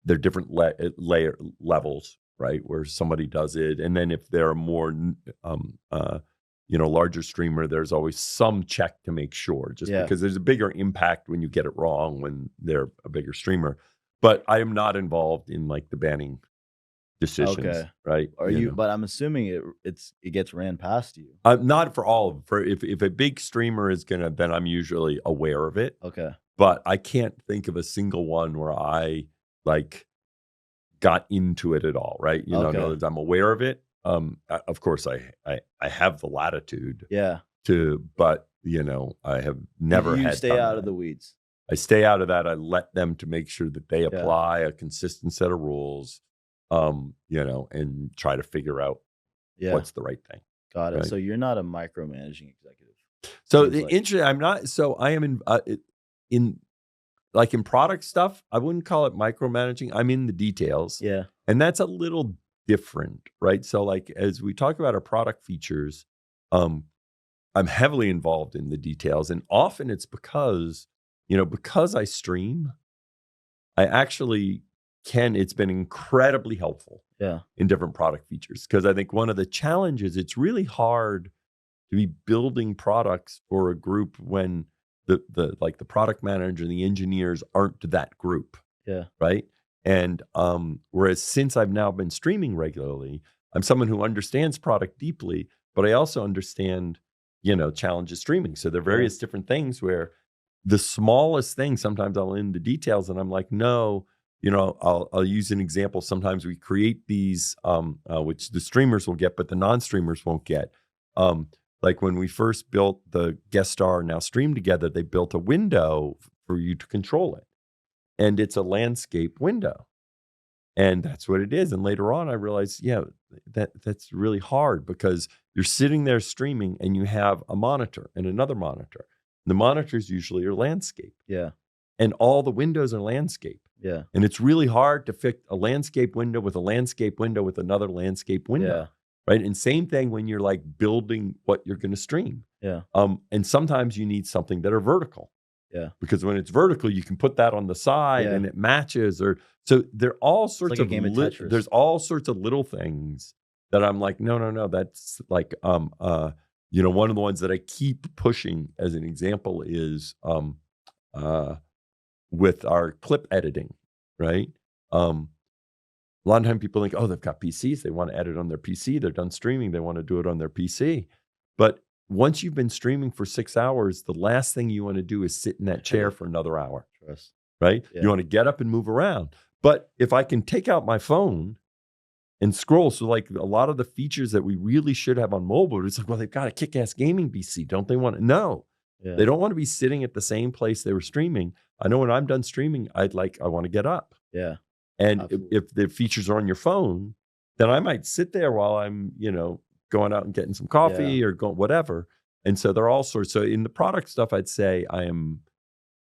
There are different layer levels, right, where somebody does it, and then if they're a more larger streamer, there's always some check to make sure, because there's a bigger impact when you get it wrong when they're a bigger streamer. But I am not involved in the banning decisions, right? Are you? But I'm assuming it gets ran past you. Not for all of them. If a big streamer is gonna, then I'm usually aware of it. Okay. But I can't think of a single one where I got into it at all, right? I'm aware of it. Of course, I have the latitude. Yeah. But I have never had. You stay out of the weeds. I stay out of that. I let them to make sure that they apply a consistent set of rules, and try to figure out what's the right thing. Got it. Right? So you're not a micromanaging executive. So interesting. I'm not. So I am in like in product stuff. I wouldn't call it micromanaging. I'm in the details. Yeah, and that's a little different, right? So like as we talk about our product features, I'm heavily involved in the details, and often it's because I stream, I actually it's been incredibly helpful in different product features, because I think one of the challenges, it's really hard to be building products for a group when the product manager and the engineers aren't that group. Yeah. Right. And whereas since I've now been streaming regularly, I'm someone who understands product deeply, but I also understand, challenges streaming. So there are various different things where the smallest thing, sometimes I'll in the details and I'm like, no, I'll use an example. Sometimes we create these, which the streamers will get, but the non-streamers won't get. Like when we first built the guest star now stream together, they built a window for you to control it. And it's a landscape window. And that's what it is. And later on, I realized, that's really hard, because you're sitting there streaming and you have a monitor and another monitor. The monitors usually are landscape. Yeah. And all the windows are landscape. Yeah. And it's really hard to fit a landscape window with a landscape window with another landscape window. Yeah. Right. And same thing when you're like building what you're going to stream. Yeah. And sometimes you need something that are vertical. Yeah. Because when it's vertical, you can put that on the side and it matches. So there are all sorts of there's all sorts of little things that I'm like, no. That's like one of the ones that I keep pushing as an example is with our clip editing, right? A lot of time people think, oh, they've got PCs, they want to edit on their PC, they're done streaming, they want to do it on their PC. But once you've been streaming for 6 hours, the last thing you want to do is sit in that chair for another hour. Trust. Right? Yeah. You want to get up and move around. But if I can take out my phone and scroll, so like a lot of the features that we really should have on mobile, it's like, well, they've got a kick-ass gaming PC. Don't they want to? No. Yeah. They don't want to be sitting at the same place they were streaming. I know when I'm done streaming, I want to get up. Yeah. And if the features are on your phone, then I might sit there while I'm, going out and getting some coffee or going whatever. And so they're all sorts. So in the product stuff, I'd say I am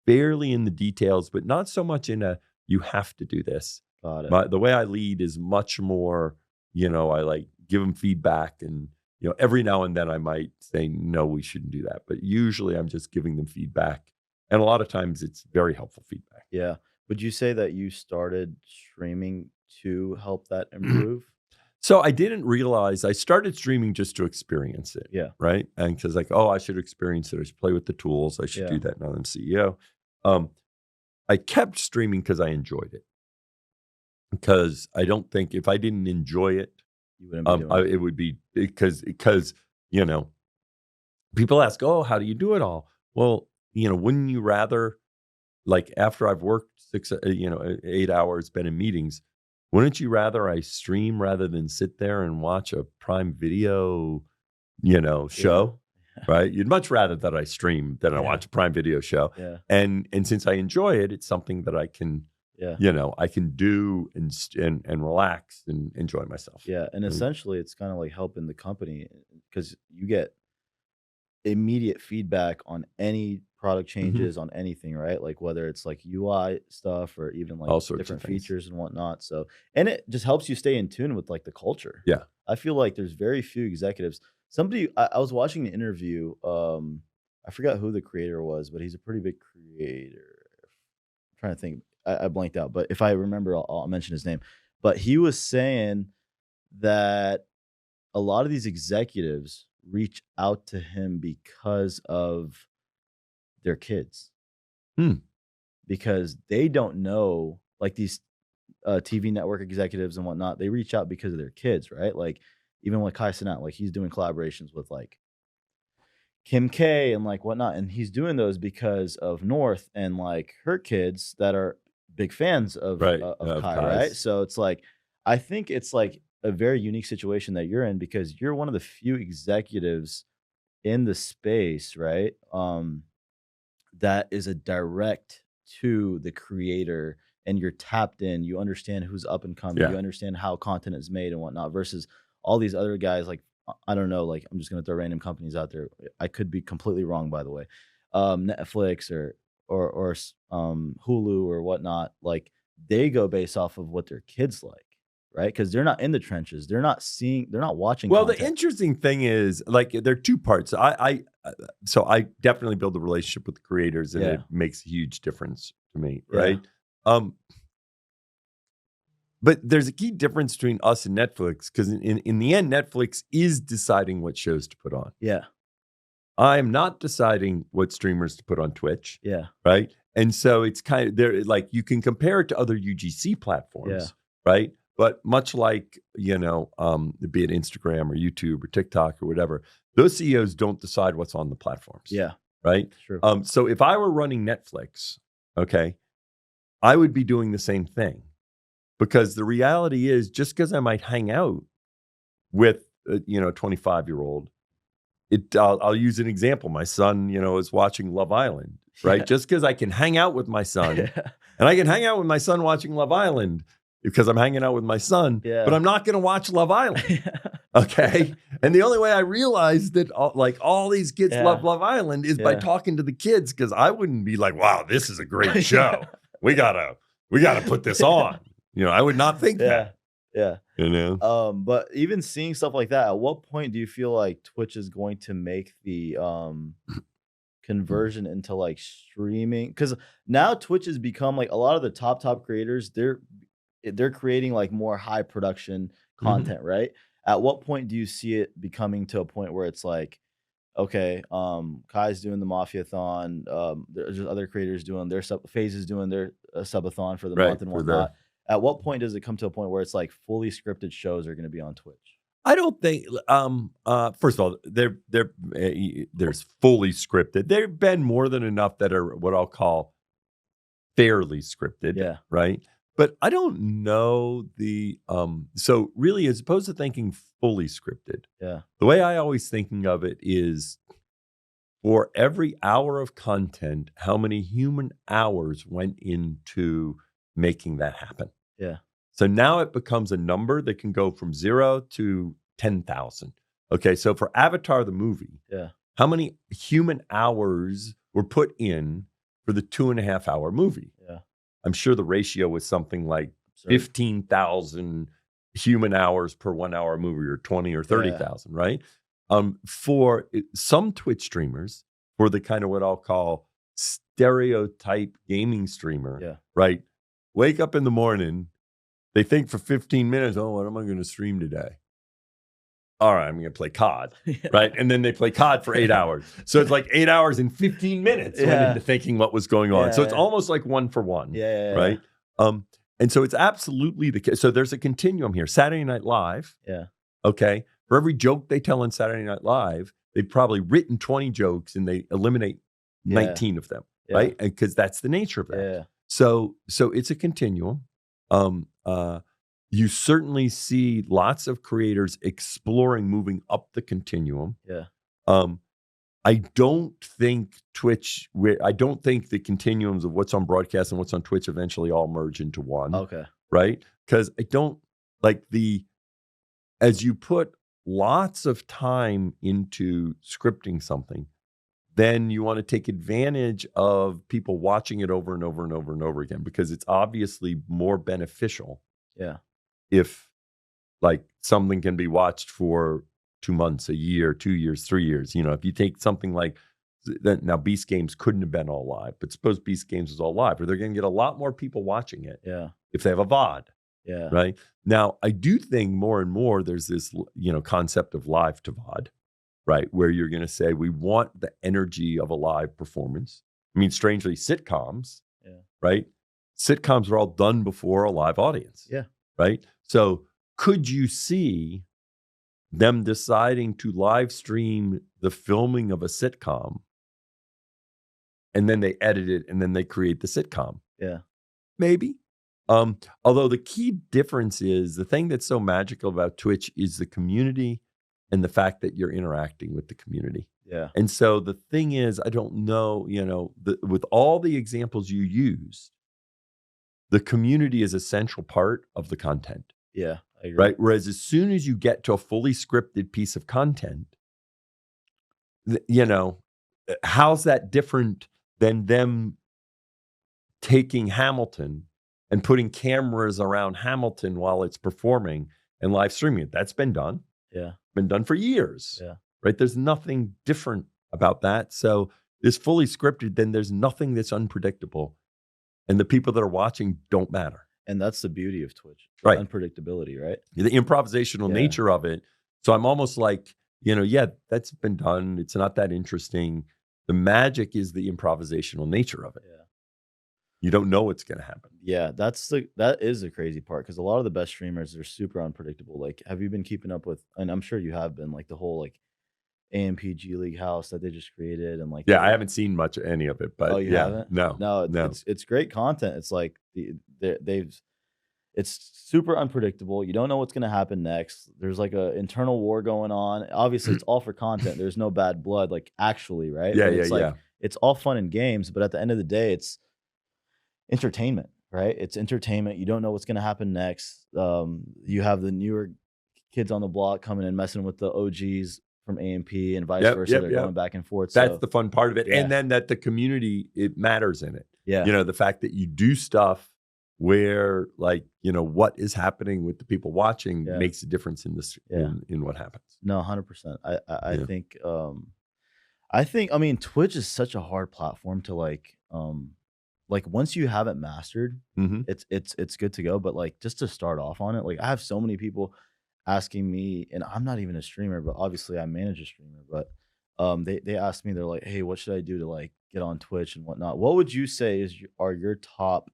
barely in the details, but not so much in you have to do this. Got it. The way I lead is much more, I like give them feedback, and, every now and then I might say, no, we shouldn't do that. But usually I'm just giving them feedback. And a lot of times it's very helpful feedback. Yeah. Would you say that you started streaming to help that improve? So I didn't realize I started streaming just to experience it. Yeah. Right. And because I should experience it. I should play with the tools. I should do that now that I'm CEO. I kept streaming because I enjoyed it. Because I don't think if I didn't enjoy it, you wouldn't be doing it would be because people ask, oh, how do you do it all? Well, wouldn't you rather, like after I've worked 8 hours, been in meetings, wouldn't you rather I stream rather than sit there and watch a Prime Video, show, right? You'd much rather that I stream than I watch a Prime Video show. Yeah. And since I enjoy it, it's something that I can, I can do and relax and enjoy myself. Yeah. And essentially it's kind of like helping the company, because you get immediate feedback on any product changes, on anything, right? Like whether it's like UI stuff or even like all sorts different of things. features and whatnot. So, and it just helps you stay in tune with like the culture. Yeah. I feel like there's very few executives. I was watching an interview. I forgot who the creator was, but he's a pretty big creator. I'm trying to think. I blanked out, but if I remember, I'll mention his name. But he was saying that a lot of these executives reach out to him because of their kids, because they don't know, like these TV network executives and whatnot, they reach out because of their kids, right? Like even like Kai Cenat, like he's doing collaborations with like Kim K and like whatnot, and he's doing those because of North and like her kids that are big fans of Kai, right? So it's like, I think it's like a very unique situation that you're in, because you're one of the few executives in the space, right? That is a direct to the creator, and you're tapped in, you understand who's up and coming, you understand how content is made and whatnot, versus all these other guys like I don't know, like I'm just gonna throw random companies out there. I could be completely wrong, by the way. Netflix or Hulu or whatnot, like they go based off of what their kids like, right? Because they're not in the trenches. They're not watching. Well, content. the interesting thing is, like, there are two parts. So I definitely build a relationship with the creators, and it makes a huge difference to me, right? But there's a key difference between us and Netflix, because in the end, Netflix is deciding what shows to put on. Yeah. I'm not deciding what streamers to put on Twitch. Yeah. Right. And so it's kind of there, like you can compare it to other UGC platforms. Right. But much like, be it Instagram or YouTube or TikTok or whatever, those CEOs don't decide what's on the platforms. Yeah. Right. Sure. So if I were running Netflix, okay, I would be doing the same thing. Because the reality is, just because I might hang out with, a 25-year-old, I'll use an example. My son, is watching Love Island, right? Yeah. Just because I can hang out with my son, and I can hang out with my son watching Love Island because I'm hanging out with my son, but I'm not going to watch Love Island, okay? And the only way I realized that all these kids love Love Island is by talking to the kids, because I wouldn't be like, wow, this is a great show. We gotta put this on. I would not think that. Yeah. But even seeing stuff like that, at what point do you feel like Twitch is going to make the conversion into like streaming? Because now Twitch has become like a lot of the top creators, they're creating like more high production content, right? At what point do you see it becoming to a point where it's like, okay, Kai's doing the Mafia-thon, there's other creators doing their FaZe is doing their subathon for the month and whatnot. At what point does it come to a point where it's like fully scripted shows are going to be on Twitch? I don't think. First of all, there's fully scripted. There've been more than enough that are what I'll call fairly scripted. Yeah. Right. But I don't know so really, as opposed to thinking fully scripted, the way I always thinking of it is, for every hour of content, how many human hours went into making that happen? Yeah. So now it becomes a number that can go from 0 to 10,000. Okay. So for Avatar, the movie, how many human hours were put in for the 2.5-hour movie? Yeah. I'm sure the ratio was something like 15,000 human hours per 1 hour movie, or 20 or 30,000, right? For some Twitch streamers, for the kind of what I'll call stereotype gaming streamer, right? Wake up in the morning, they think for 15 minutes, oh, what am I going to stream today? All right, I'm going to play COD, right? And then they play COD for 8 hours. So it's like 8 hours and 15 minutes went into thinking what was going on. So it's almost like 1 for 1, right? And so it's absolutely the case. So there's a continuum here. Saturday Night Live, okay, for every joke they tell on Saturday Night Live, they've probably written 20 jokes and they eliminate 19 of them, right? Because that's the nature of that. So it's a continuum. You certainly see lots of creators exploring moving up the continuum. I don't think I don't think the continuums of what's on broadcast and what's on Twitch eventually all merge into one. Okay. Right? Because I don't like as you put lots of time into scripting something, then you want to take advantage of people watching it over and over and over and over again, because it's obviously more beneficial. If like something can be watched for 2 months, a year, 2 years, 3 years, if you take something like that, now Beast Games couldn't have been all live, but suppose Beast Games was all live, or they're going to get a lot more people watching it. If they have a VOD. Right. Now, I do think more and more there's this, concept of live to VOD. Right, where you're going to say, we want the energy of a live performance. I mean, strangely, sitcoms, right? Sitcoms are all done before a live audience. Right? So could you see them deciding to live stream the filming of a sitcom, and then they edit it, and then they create the sitcom? Maybe. Although the key difference is, the thing that's so magical about Twitch is the community and the fact that you're interacting with the community. And so the thing is, I don't know, with all the examples you used, the community is a central part of the content. right? Whereas as soon as you get to a fully scripted piece of content, you know, how's that different than them taking Hamilton and putting cameras around Hamilton while it's performing and live streaming it? That's been done. Yeah. Been done for years. Yeah. Right? There's nothing different about that. So it's fully scripted, then there's nothing that's unpredictable. And the people that are watching don't matter. And that's the beauty of Twitch. Right. Unpredictability, right? The improvisational nature of it. So I'm almost like, you know, yeah, that's been done. It's not that interesting. The magic is the improvisational nature of it. Yeah. You don't know what's going to happen. Yeah, that is the crazy part, because a lot of the best streamers are super unpredictable. Like, have you been keeping up with, and I'm sure you have been, like the whole like AMPG League house that they just created, and like I haven't seen much of any of it, but you haven't? No. It's great content. It's like it's super unpredictable. You don't know what's gonna happen next. There's like a internal war going on. Obviously, it's all for content. There's no bad blood, like actually, right? Yeah, but it's like it's all fun and games, but at the end of the day, it's entertainment, right? It's entertainment. You don't know what's gonna happen next. You have the newer kids on the block coming and messing with the OGs from AMP and vice versa. They're going back and forth. That's the fun part of it. And then that the community, it matters in it. Yeah. You know, the fact that you do stuff where, like, you know, what is happening with the people watching makes a difference in this in what happens. No, 100%. I think I mean, Twitch is such a hard platform to like once you have it mastered, it's good to go. But like, just to start off on it, like I have so many people asking me, and I'm not even a streamer, but obviously I manage a streamer, but they asked me, they're like, hey, what should I do to like get on Twitch and whatnot? What would you say are your top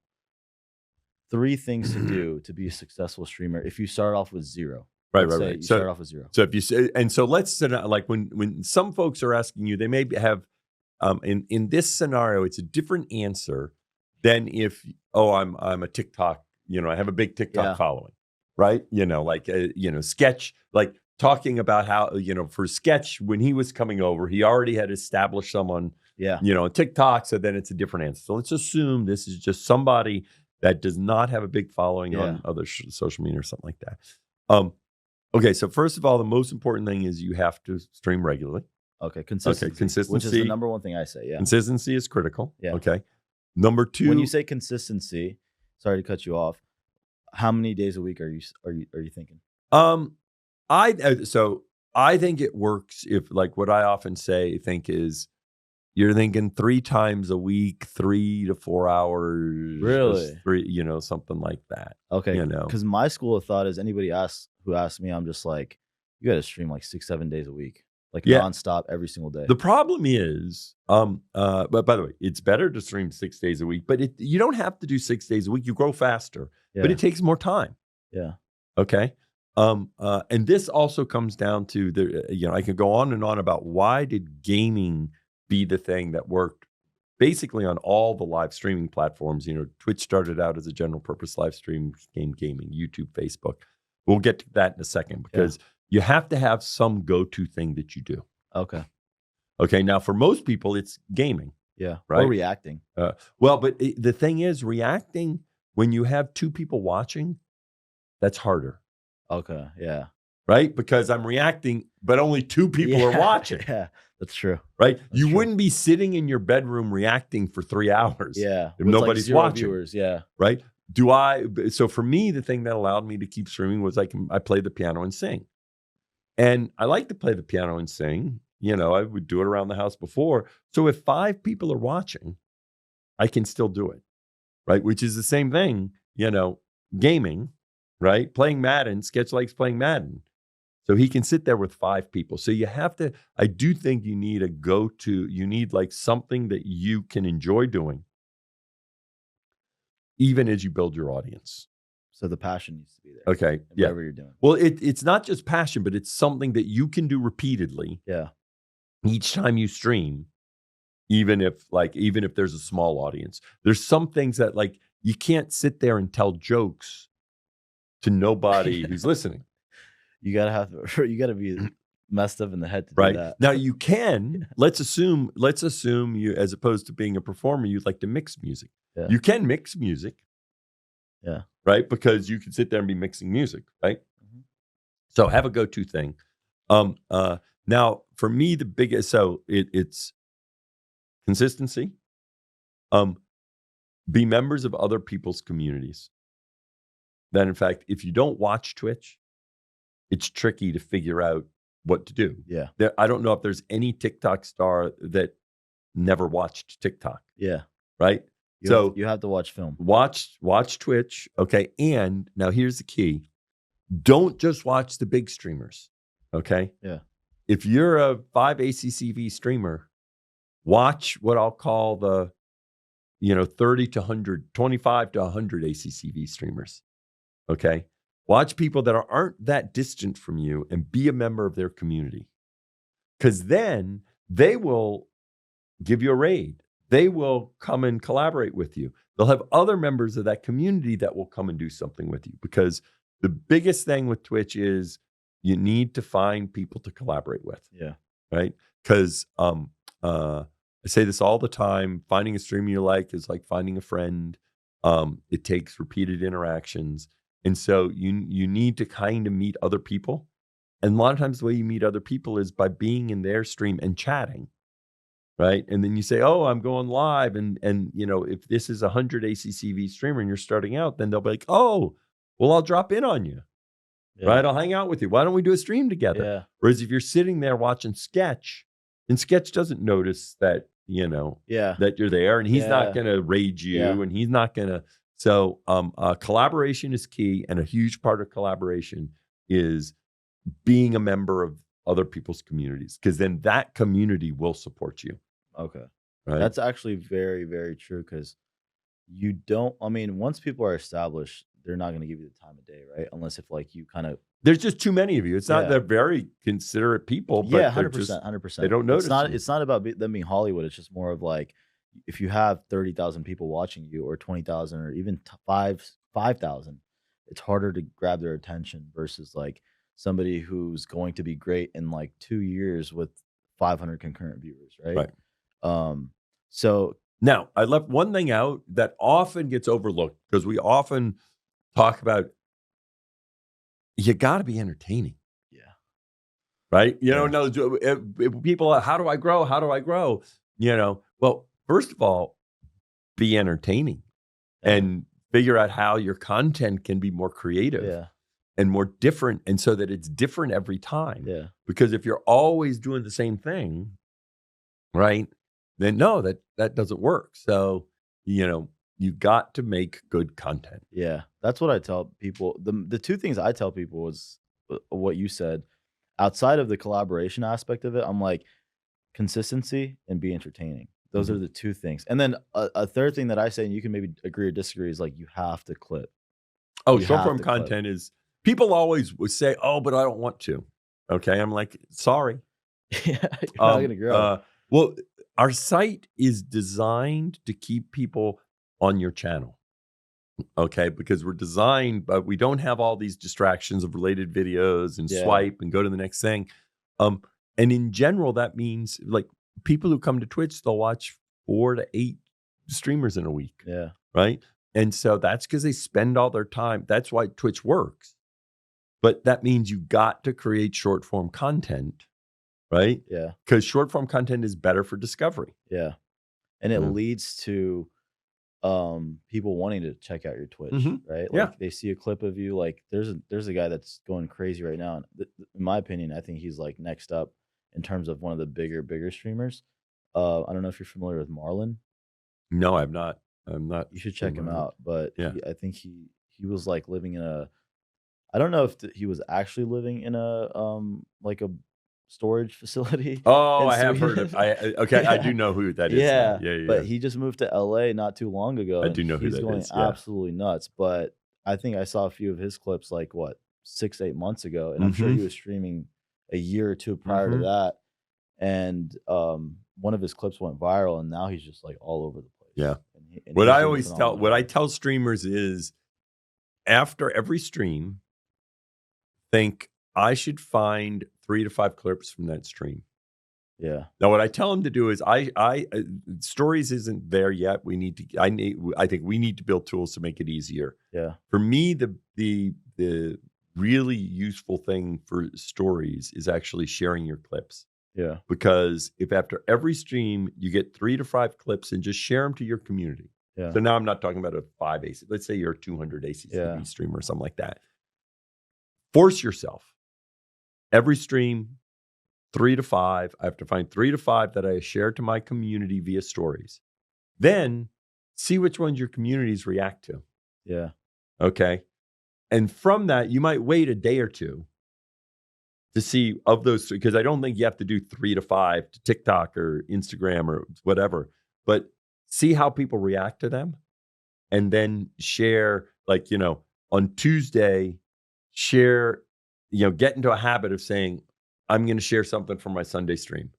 3 things to do to be a successful streamer if you start off with 0? Right. You start off with 0. So if you say, and so let's say, like when some folks are asking you, they may have in this scenario, it's a different answer than if, I'm a TikTok, you know, I have a big TikTok following, right? You know, like Sketch, like talking about how, you know, for Sketch, when he was coming over, he already had established someone, you know, on TikTok. So then it's a different answer. So let's assume this is just somebody that does not have a big following on other social media or something like that. Okay, so first of all, the most important thing is you have to stream regularly. Okay, consistency. Which is the number one thing I say. Yeah, consistency is critical. Yeah. Okay. Number 2. When you say consistency, sorry to cut you off, how many days a week are you thinking? I think it works if, like, what I often think is, you're thinking 3 times a week, 3 to 4 hours. Really? 3, you know, something like that. Okay. You know, because my school of thought is anybody who asks me, I'm just like, you got to stream like 6-7 days a week, like nonstop every single day. The problem is, but by the way, it's better to stream 6 days a week, but you don't have to do 6 days a week. You grow faster, but it takes more time. Yeah. Okay. And this also comes down to I can go on and on about why did gaming be the thing that worked basically on all the live streaming platforms. You know, Twitch started out as a general purpose live stream gaming, YouTube, Facebook. We'll get to that in a second, because you have to have some go-to thing that you do. Okay. Now, for most people, it's gaming. Yeah. Right. Or reacting. But the thing is, reacting when you have 2 people watching, that's harder. Okay. Yeah. Right? Because I'm reacting, but only 2 people are watching. Yeah, that's true. Right? You wouldn't be sitting in your bedroom reacting for 3 hours. Yeah. If nobody's watching. Viewers, yeah. Right? So for me, the thing that allowed me to keep streaming was I play the piano and sing. And I like to play the piano and sing. You know, I would do it around the house before. So if 5 people are watching, I can still do it. Right? Which is the same thing, you know, gaming, right? Playing Madden, Sketch likes playing Madden. So he can sit there with 5 people. So you have to, I do think you need you need like something that you can enjoy doing, even as you build your audience. So the passion needs to be there. Okay. Whatever you're doing. Well, it's not just passion, but it's something that you can do repeatedly. Yeah. Each time you stream, even if there's a small audience. There's some things that, like, you can't sit there and tell jokes to nobody who's listening. You gotta be messed up in the head to do that. Now you can. Let's assume you, as opposed to being a performer, you'd like to mix music. Yeah. You can mix music. Yeah. Right? Because you can sit there and be mixing music, right? So have a go-to thing. Now for me, the biggest, so it's consistency. Be members of other people's communities. That in fact, if you don't watch Twitch, it's tricky to figure out what to do. Yeah. I don't know if there's any TikTok star that never watched TikTok. Yeah. Right. You have to watch film. Watch Twitch. Okay. And now here's the key. Don't just watch the big streamers. Okay. Yeah. If you're a 5 ACCV streamer, watch what I'll call the 30 to 100, 25 to 100 ACCV streamers. Okay. Watch people that aren't that distant from you and be a member of their community. Because then they will give you a raid. They will come and collaborate with you. They'll have other members of that community that will come and do something with you. Because the biggest thing with Twitch is you need to find people to collaborate with. Yeah. Right. Because I say this all the time. Finding a streamer you like is like finding a friend. It takes repeated interactions. And so you need to kind of meet other people. And a lot of times the way you meet other people is by being in their stream and chatting. Right. And then you say, oh, I'm going live. And if this is 100 ACCV streamer and you're starting out, then they'll be like, oh, well, I'll drop in on you. Yeah. Right. I'll hang out with you. Why don't we do a stream together? Yeah. Whereas if you're sitting there watching Sketch, and Sketch doesn't notice that, that you're there, and he's not going to raid you, and he's not going to. So collaboration is key. And a huge part of collaboration is being a member of other people's communities, because then that community will support you. Okay. Right. That's actually very, very true, because once people are established, they're not going to give you the time of day, right? Unless if you kind of. There's just too many of you. It's not they're very considerate people, but 100%. They don't notice. It's not about them being Hollywood. It's just more of if you have 30,000 people watching you, or 20,000, or even 5,000, it's harder to grab their attention versus somebody who's going to be great in 2 years with 500 concurrent viewers, right? So now I left one thing out that often gets overlooked, because we often talk about you got to be entertaining. Yeah. Right. No, people, how do I grow? How do I grow? Well, first of all, be entertaining and figure out how your content can be more creative and more different. And so that it's different every time. Yeah. Because if you're always doing the same thing, right, then no, that doesn't work. So, you got to make good content. Yeah. That's what I tell people. The two things I tell people is what you said. Outside of the collaboration aspect of it, I'm consistency and be entertaining. Those are the two things. And then a third thing that I say, and you can maybe agree or disagree, is you have to clip. Oh, short form content is, people always would say, oh, but I don't want to. Okay. I'm sorry. Yeah, you're not going to grow. Well, our site is designed to keep people on your channel. Okay. Because we're designed, but we don't have all these distractions of related videos and swipe and go to the next thing. And in general, that means people who come to Twitch, they'll watch 4 to 8 streamers in a week. Yeah. Right. And so that's because they spend all their time. That's why Twitch works. But that means you got to create short form content, right? Yeah. Because short form content is better for discovery. Yeah. And it leads to people wanting to check out your Twitch, right? They see a clip of you. There's a guy that's going crazy right now. And in my opinion, I think he's next up in terms of one of the bigger streamers. I don't know if you're familiar with Marlon. No, I'm not. You should check him out. But I think he was living in a. I don't know if he was actually living in a a storage facility. Oh, I have heard of. I do know who that is. Yeah. But he just moved to LA not too long ago. I do know who that is. He's going absolutely nuts. But I think I saw a few of his clips 6-8 months ago, and I'm sure he was streaming a year or two prior to that. And one of his clips went viral, and now he's just all over the place. Yeah. And what I tell streamers is, after every stream, think I should find 3 to 5 clips from that stream. Yeah. Now, what I tell them to do is, stories isn't there yet. I think we need to build tools to make it easier. Yeah. For me, the really useful thing for stories is actually sharing your clips. Yeah. Because if after every stream you get 3 to 5 clips and just share them to your community. Yeah. So now I'm not talking about a 5 AC. Let's say you're a 200 ACCB streamer or something like that. Force yourself. Every stream, 3 to 5. I have to find 3 to 5 that I share to my community via stories. Then see which ones your communities react to. Yeah. Okay. And from that, you might wait a day or two to see of those, because I don't think you have to do 3 to 5 to TikTok or Instagram or whatever, but see how people react to them. And then share, like, on Tuesday, share, get into a habit of saying, I'm going to share something from my Sunday stream,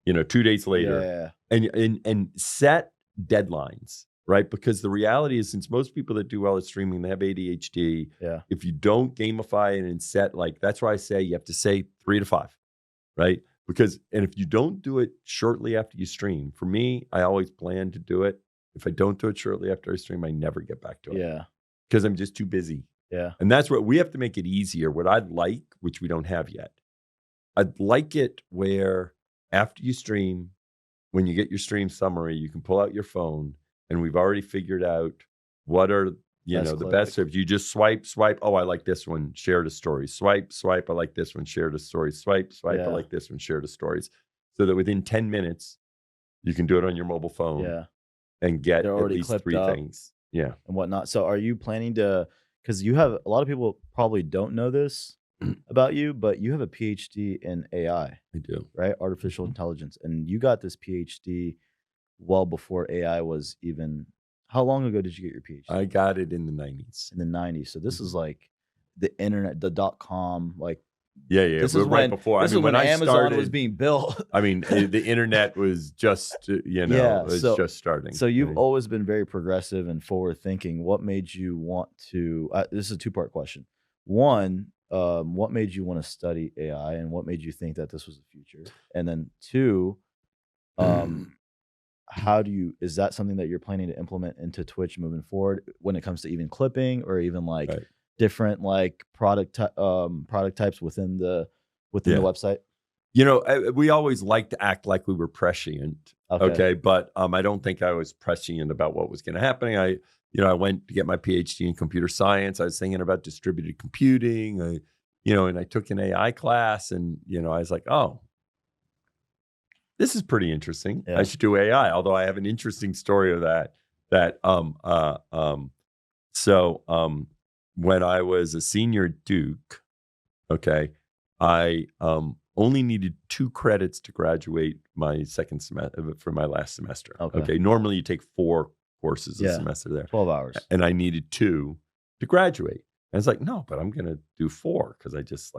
2 days later. And set deadlines, right? Because the reality is, since most people that do well at streaming, they have ADHD. Yeah. If you don't gamify it and set, that's why I say you have to say 3 to 5, right? And if you don't do it shortly after you stream, for me, I always plan to do it. If I don't do it shortly after I stream, I never get back to it. Yeah. Because I'm just too busy. Yeah. And that's what we have to make it easier. What I'd like, which we don't have yet, I'd like it where after you stream, when you get your stream summary, you can pull out your phone, and we've already figured out what are, the best. If you just swipe, oh, I like this one, share to stories. Swipe, I like this one, share to stories. Swipe, I like this one, share to stories. So that within 10 minutes, you can do it on your mobile phone. Yeah. And get at least 3 things. Yeah. And whatnot. So are you planning to, because you have, a lot of people probably don't know this about you, but you have a PhD in AI. I do. Right? Artificial intelligence. And you got this PhD well before AI was even, how long ago did you get your PhD? I got it in the 90s. In the 90s. So this is like the internet, the .com, like. Yeah. This is right before. This is when Amazon was being built. I mean, the internet was just, just starting. So you've always been very progressive and forward thinking. What made you want to? This is a 2-part question. One, what made you want to study AI, and what made you think that this was the future? And then 2, is that something that you're planning to implement into Twitch moving forward when it comes to even clipping or even different product types within the website? We always like to act like we were prescient. Okay. But I don't think I was prescient about what was going to happen. I went to get my PhD in computer science. I was thinking about distributed computing, and I took an AI class, and, I was like, oh, this is pretty interesting. Yeah. I should do AI. Although I have an interesting story of that. When I was a senior at Duke, I only needed 2 credits to graduate my second semester for my last semester. Okay. Normally you take 4 courses a semester there. 12 hours. And I needed 2 to graduate. And it's like, no, but I'm going to do 4 because I just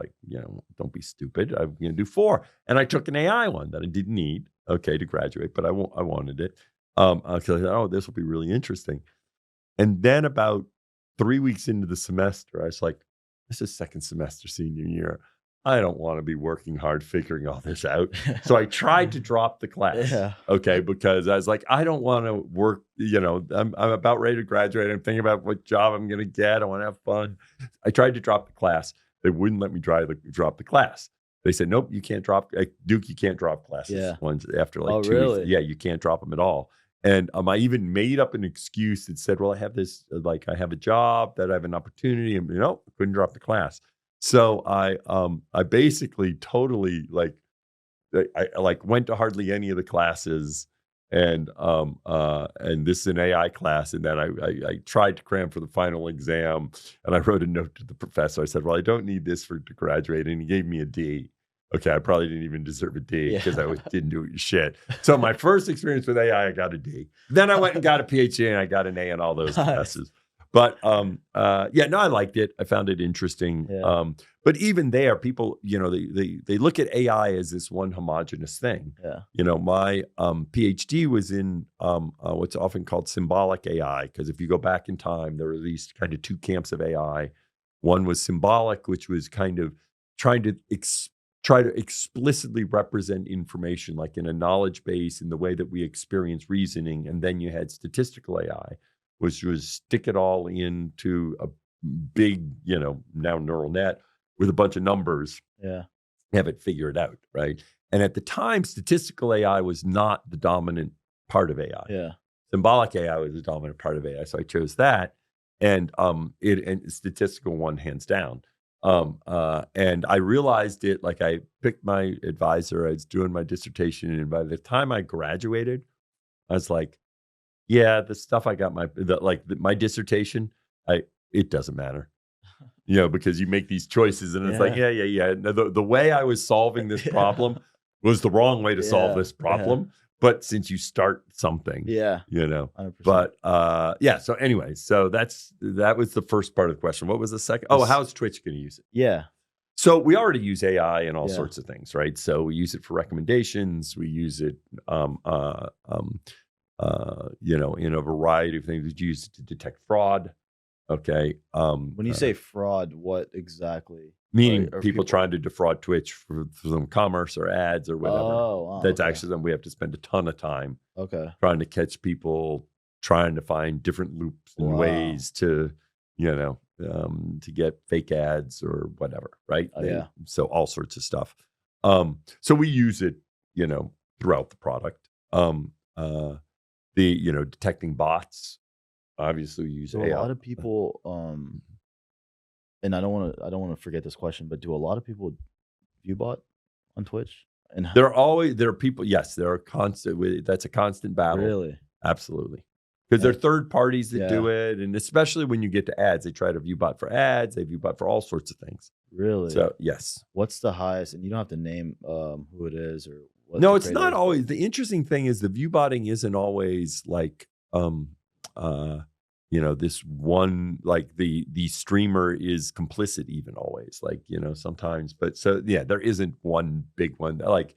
don't be stupid. I'm going to do 4. And I took an AI one that I didn't need, to graduate, but I wanted it. Because I thought, oh, this will be really interesting. And then about 3 weeks into the semester, I was like, this is second semester senior year. I don't want to be working hard figuring all this out. So I tried to drop the class. Yeah. Because I was like, I don't want to work, I'm about ready to graduate. I'm thinking about what job I'm going to get. I want to have fun. I tried to drop the class. They wouldn't let me drop the class. They said, nope, you can't drop, Duke, you can't drop classes once after 2 weeks. Yeah, you can't drop them at all. And I even made up an excuse that said, well, I have this, I have a job, that I have an opportunity, and couldn't drop the class. So I basically totally I went to hardly any of the classes, and this is an AI class, and then I tried to cram for the final exam, and I wrote a note to the professor. I said, well, I don't need this to graduate, and he gave me a D. Okay, I probably didn't even deserve a D because I didn't do shit. So my first experience with AI, I got a D. Then I went and got a PhD, and I got an A in all those classes. But I liked it. I found it interesting. Yeah. But even there, people, they look at AI as this one homogenous thing. Yeah. My PhD was in what's often called symbolic AI, because if you go back in time, there were these kind of 2 camps of AI. One was symbolic, which was kind of trying to try to explicitly represent information, like in a knowledge base, in the way that we experience reasoning. And then you had statistical AI, which was stick it all into big, now neural net with a bunch of numbers. Yeah. Have it figured out, right? And at the time, statistical AI was not the dominant part of AI. Yeah. Symbolic AI was the dominant part of AI. So I chose that. And statistical one, hands down. And I realized it, like I picked my advisor, I was doing my dissertation, and by the time I graduated, I was like, yeah, the stuff I got my dissertation, it doesn't matter. Because you make these choices and it's like, yeah. The way I was solving this problem was the wrong way to solve this problem. But since you start something, 100%. But so anyway, so that was the first part of the question. What was the second? Oh, how's Twitch going to use it? Yeah. So we already use AI in all sorts of things, right? So we use it for recommendations. We use it, in a variety of things. We use it to detect fraud. Okay. When you say fraud, what exactly? Meaning people trying to defraud Twitch for some commerce or ads or whatever. That's actually something we have to spend a ton of time trying to catch people, trying to find different loops and ways to, to get fake ads or whatever, right? So all sorts of stuff. So we use it, throughout the product. Detecting bots. Obviously, we use AI. A lot of people, and I don't want to forget this question, but do a lot of people view bot on Twitch? And there are people. Yes, there are constant. That's a constant battle. Really, absolutely. Because there are third parties that do it, and especially when you get to ads, they try to view bot for ads. They view bot for all sorts of things. Really? So yes. What's the highest? And you don't have to name who it is or what. No, it's not always. The interesting thing is the view botting isn't always like this one, like the streamer is complicit even always, like, sometimes. But so, there isn't one big one. Like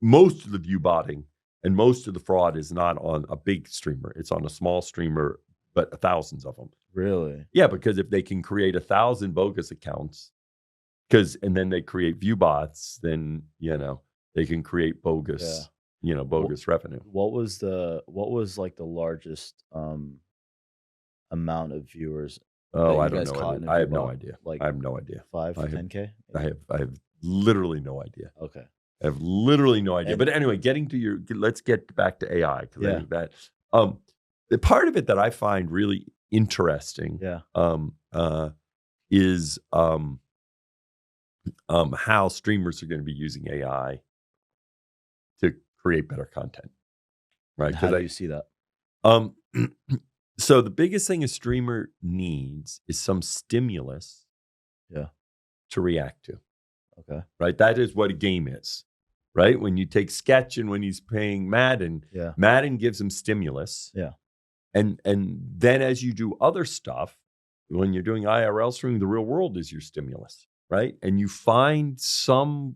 most of the view botting and most of the fraud is not on a big streamer. It's on a small streamer, but thousands of them. Really? Yeah, because if they can create 1,000 bogus accounts, and then they create view bots, then, they can create bogus, bogus revenue. What was like the largest amount of viewers? Oh, I don't know. I have no idea. I have no idea. 5, 10K? I have literally no idea. Okay. I have literally no idea. But anyway, let's get back to AI. I think that the part of it that I find really interesting is how streamers are going to be using AI to create better content. Right? How do you see that? So the biggest thing a streamer needs is some stimulus to react to. Okay. Right? That is what a game is. Right? When you take Sketch and when he's playing Madden, Madden gives him stimulus. Yeah. And then as you do other stuff, when you're doing IRL streaming, the real world is your stimulus, right? And you find some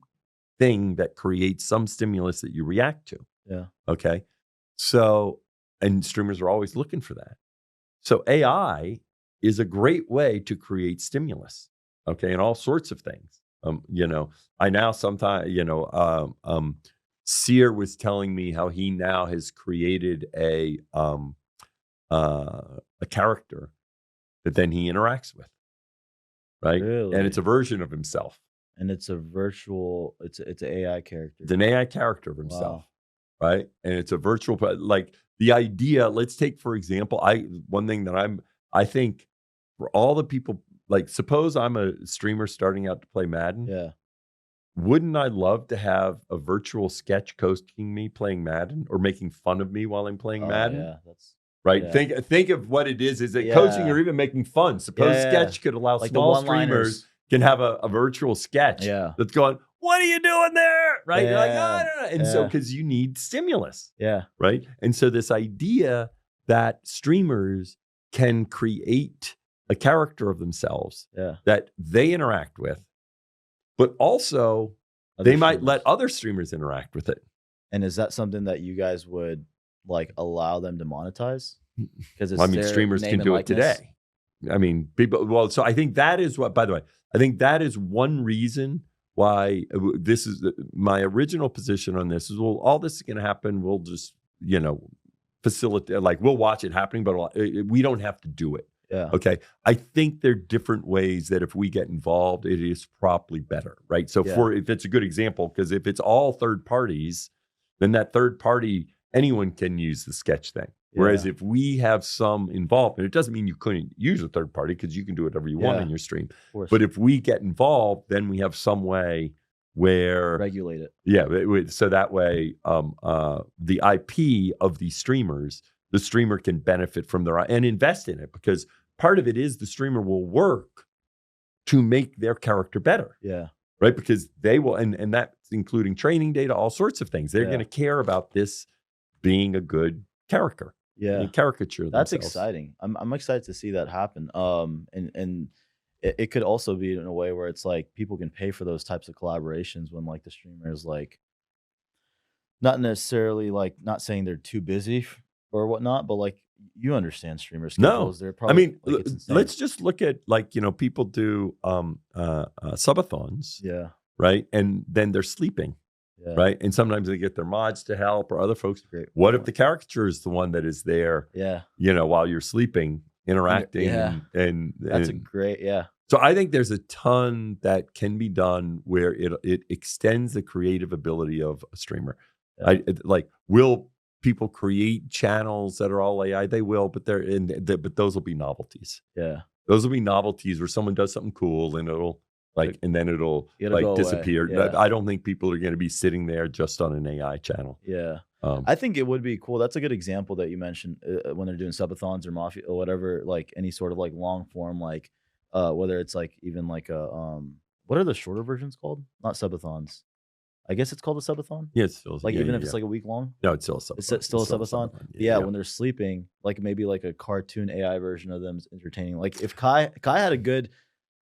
thing that creates some stimulus that you react to. Yeah. Okay. So, and streamers are always looking for that. So AI is a great way to create stimulus, okay, and all sorts of things. I now sometimes, Sear was telling me how he now has created a character that then he interacts with, right? Really? And it's a version of himself. And it's a virtual. It's an AI character. It's an AI character of himself, right? And it's a virtual, like. The idea, let's take, for example, one thing that I think for all the people, like suppose I'm a streamer starting out to play Madden. Yeah. Wouldn't I love to have a virtual Sketch coaching me playing Madden or making fun of me while I'm playing Madden? Yeah, that's right. Yeah. Think of what it is. Is it coaching or even making fun? Suppose Sketch could allow like small streamers can have a virtual Sketch that's going, what are you doing there? Right? Yeah. You're like, oh, no. And so, because you need stimulus. Yeah. Right? And so this idea that streamers can create a character of themselves that they interact with, but also they might let other streamers interact with it. And is that something that you guys would like allow them to monetize? Because streamers can do it today. I mean, people, well, so I think that is what, by the way, I think that is one reason why this is my original position on this is, well, all this is going to happen. We'll just, facilitate, like we'll watch it happening, but we don't have to do it. Yeah. Okay. I think there are different ways that if we get involved, it is probably better, right? So if it's a good example, because if it's all third parties, then that third party, anyone can use the sketch thing. Whereas if we have some involvement, it doesn't mean you couldn't use a third party because you can do whatever you want in your stream. But if we get involved, then we have some way where regulate it. Yeah. So that way, the IP of these streamers, the streamer can benefit from their and invest in it, because part of it is the streamer will work to make their character better. Yeah. Right. Because they will, and that's including training data, all sorts of things. They're going to care about this being a good character. Yeah. Caricature. That's themselves. exciting. I'm excited to see that happen. And it could also be in a way where it's like people can pay for those types of collaborations when like the streamer is like not necessarily like not saying they're too busy or whatnot, but like you understand streamers schedules. They're probably, I mean, like, let's just look at like, people do subathons. Yeah. Right. And then they're sleeping. Yeah. Right. And sometimes they get their mods to help or other folks. What if the caricature is the one that is there? Yeah. While you're sleeping, interacting. Yeah. And that's a great, So I think there's a ton that can be done where it extends the creative ability of a streamer. Yeah. Will people create channels that are all AI? They will, but but those will be novelties. Yeah. Those will be novelties where someone does something cool and it'll and then it'll disappear. Yeah. I don't think people are going to be sitting there just on an AI channel. Yeah. I think it would be cool. That's a good example that you mentioned when they're doing subathons or mafia or whatever, like any sort of like long form, like whether it's like even like a what are the shorter versions called? Not subathons. I guess it's called a subathon. Yeah, it's still like even if it's like a week long. No, it's still a subathon. It's still a subathon. Yeah, when they're sleeping, like maybe like a cartoon AI version of them is entertaining. Like if Kai had a good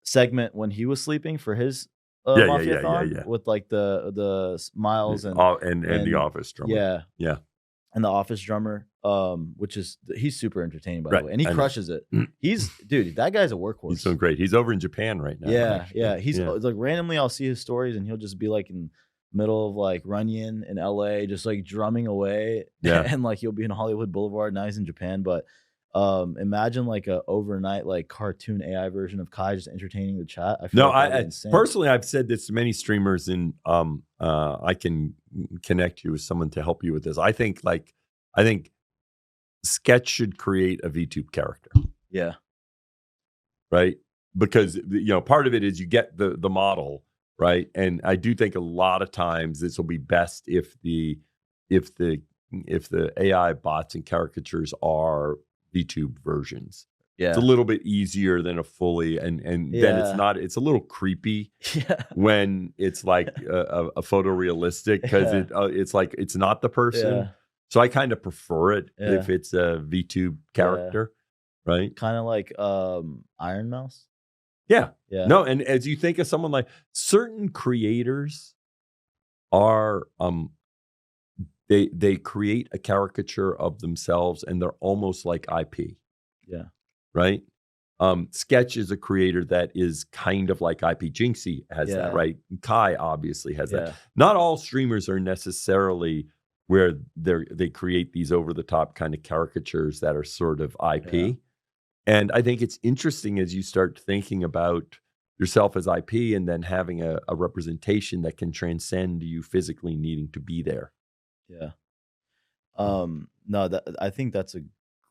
segment when he was sleeping for his mafia-thon with like the Miles and the office drummer. Yeah. And the office drummer, which is he's super entertaining by the way, and he crushes it. Dude, that guy's a workhorse. He's doing great. He's over in Japan right now. Yeah. He's like randomly I'll see his stories and he'll just be like in middle of like Runyon in LA, just like drumming away. Yeah. And like he'll be in Hollywood Boulevard, now he's in Japan. But imagine like a overnight like cartoon AI version of Kai just entertaining the chat. I feel personally I've said this to many streamers, and I can connect you with someone to help you with this. I think Sketch should create a VTube character. Yeah. Right. Because part of it is you get the model, right? And I do think a lot of times this will be best if the AI bots and caricatures are VTube versions. Yeah. It's a little bit easier than a fully, and then it's a little creepy when it's like a photorealistic, because it's like it's not the person. Yeah. So I kind of prefer it if it's a VTube character, right? Kind of like Iron Mouse. Yeah. No, and as you think of someone like certain creators are they create a caricature of themselves and they're almost like IP. Yeah. Right? Sketch is a creator that is kind of like IP. Jinxie has that, right? Kai obviously has that. Not all streamers are necessarily where they create these over-the-top kind of caricatures that are sort of IP. Yeah. And I think it's interesting as you start thinking about yourself as IP and then having a representation that can transcend you physically needing to be there. Yeah. No, I think that's a